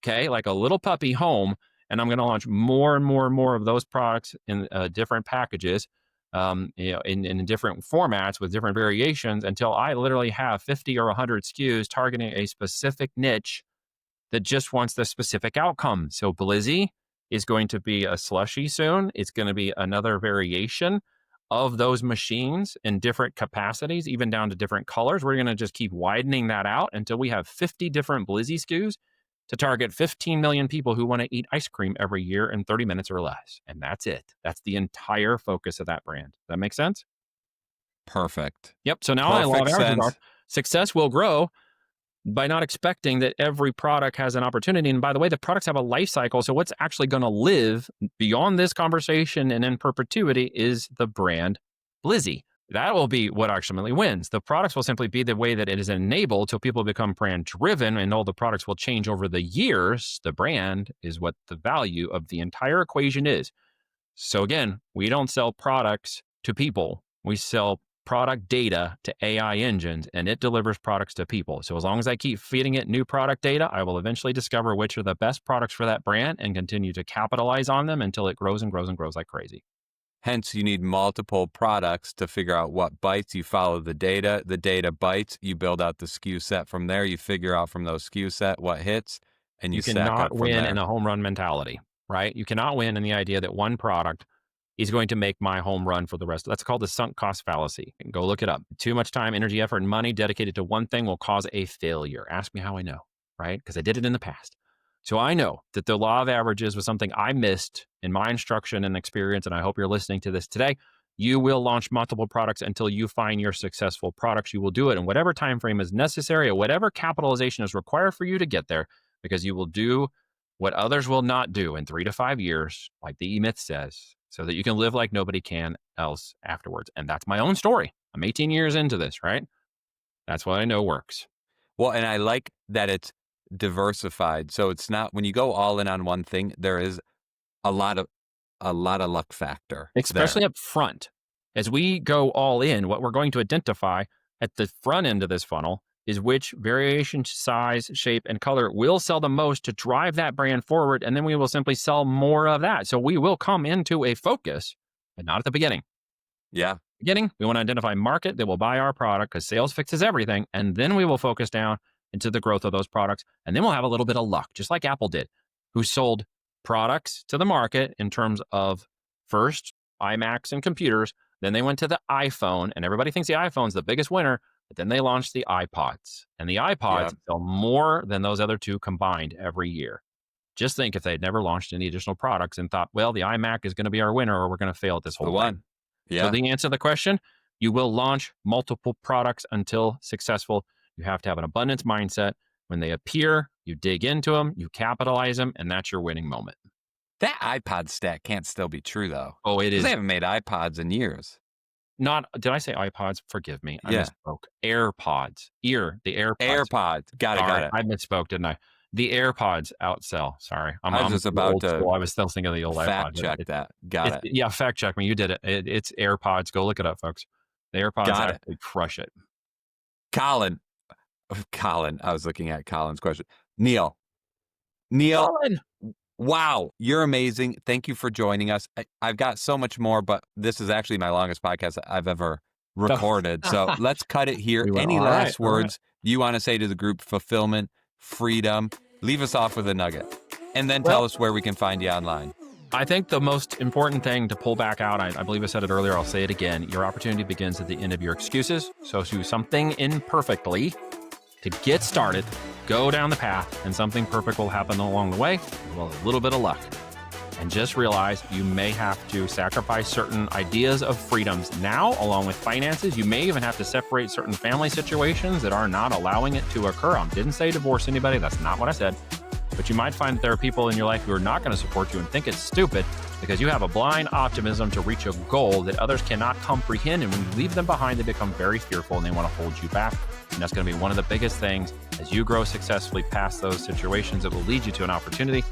okay, like a little puppy home, and I'm going to launch more and more and more of those products in different packages, in different formats with different variations until I literally have 50 or 100 SKUs targeting a specific niche that just wants the specific outcome. So Blizzy is going to be a slushy soon. It's going to be another variation of those machines in different capacities, even down to different colors. We're going to just keep widening that out until we have 50 different Blizzy SKUs to target 15 million people who want to eat ice cream every year in 30 minutes or less. And that's it. That's the entire focus of that brand. Does that make sense? Perfect. Yep. So now I love Perfect averages are sense. success will grow by not expecting that every product has an opportunity. And by the way, the products have a life cycle. So what's actually going to live beyond this conversation and in perpetuity is the brand Blizzy. That will be what ultimately wins. The products will simply be the way that it is enabled till people become brand driven and all the products will change over the years. The brand is what the value of the entire equation is. So again, we don't sell products to people. We sell product data to AI engines and it delivers products to people. So as long as I keep feeding it new product data, I will eventually discover which are the best products for that brand and continue to capitalize on them until it grows and grows and grows like crazy. Hence, you need multiple products to figure out what bites. You follow the data bites, you build out the SKU set from there, you figure out from those SKU set what hits, and you You stack cannot up from win in there. a home run mentality, right? You cannot win in the idea that one product is going to make my home run for the rest. That's called the sunk cost fallacy. Go look it up. Too much time, energy, effort, and money dedicated to one thing will cause a failure. Ask me how I know, right? Because I did it in the past. So I know that the law of averages was something I missed in my instruction and experience, and I hope you're listening to this today. You will launch multiple products until you find your successful products. You will do it in whatever time frame is necessary or whatever capitalization is required for you to get there, because you will do what others will not do in 3 to 5 years, like the E-Myth says, so that you can live like nobody can else afterwards. And that's my own story. I'm 18 years into this, right? That's what I know works. Well, and I like that it's diversified. So it's not when you go all in on one thing, there is a lot of luck factor Especially there. up front. As we go all in, what we're going to identify at the front end of this funnel is which variation, size, shape, and color will sell the most to drive that brand forward. And then we will simply sell more of that. So we will come into a focus, but not at the beginning. Yeah. Beginning, we want to identify market that will buy our product because sales fixes everything. And then we will focus down into the growth of those products. And then we'll have a little bit of luck, just like Apple did, who sold products to the market in terms of first iMacs and computers. Then they went to the iPhone, and everybody thinks the iPhone's the biggest winner. But then they launched the iPods, and the iPods sell more than those other two combined every year. Just think if they'd never launched any additional products and thought, well, the iMac is going to be our winner or we're going to fail at this whole thing. Yeah. So the answer to the question, you will launch multiple products until successful. You have to have an abundance mindset. When they appear, you dig into them, you capitalize them, and that's your winning moment. That iPod stat can't still be true, though. Oh, it is. They haven't made iPods in years. Did I say iPods? Forgive me. I misspoke. AirPods. The AirPods. AirPods. Got it. I misspoke, didn't I? The AirPods outsell. Sorry. I was just about to I was still thinking of the old fact iPod. check that. Got it. Yeah, fact check me. You did it. It's AirPods. Go look it up, folks. The AirPods actually crush it. Colin, I was looking at Colin's question. Neil, Colin. Wow, you're amazing. Thank you for joining us. I've got so much more, but this is actually my longest podcast I've ever recorded. So let's cut it here. Any last words you want to say to the group? Fulfillment, freedom. Leave us off with a nugget. And then tell us where we can find you online. I think the most important thing to pull back out, I believe I said it earlier, I'll say it again. Your opportunity begins at the end of your excuses. So do something imperfectly to get started, go down the path, and something perfect will happen along the way. Well, a little bit of luck. And just realize you may have to sacrifice certain ideas of freedoms now, along with finances. You may even have to separate certain family situations that are not allowing it to occur. I didn't say divorce anybody. That's not what I said. But you might find that there are people in your life who are not going to support you and think it's stupid because you have a blind optimism to reach a goal that others cannot comprehend. And when you leave them behind, they become very fearful and they want to hold you back. And that's going to be one of the biggest things as you grow successfully past those situations that will lead you to an opportunity.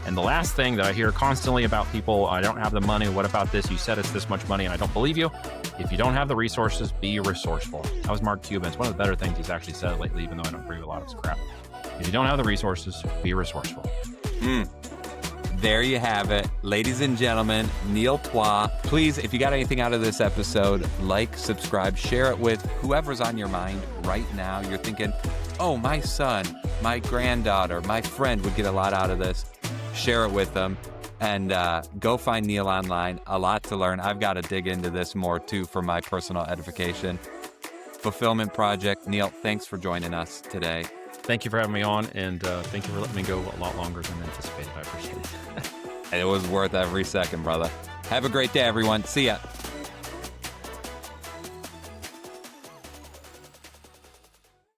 And the last thing that I hear constantly about people, I don't have the money. What about this? You said it's this much money and I don't believe you. If you don't have the resources, be resourceful. That was Mark Cuban. It's one of the better things he's actually said lately, even though I don't agree with a lot of his crap. If you don't have the resources, be resourceful. There you have it. Ladies and gentlemen, Neil Twa. Please, if you got anything out of this episode, like, subscribe, share it with whoever's on your mind right now. You're thinking, oh, my son, my granddaughter, my friend would get a lot out of this. Share it with them. And go find Neil online. A lot to learn. I've got to dig into this more, too, for my personal edification. Fulfillment Project. Neil, thanks for joining us today. Thank you for having me on, and thank you for letting me go a lot longer than anticipated. I appreciate it. It was worth every second, brother. Have a great day, everyone. See ya.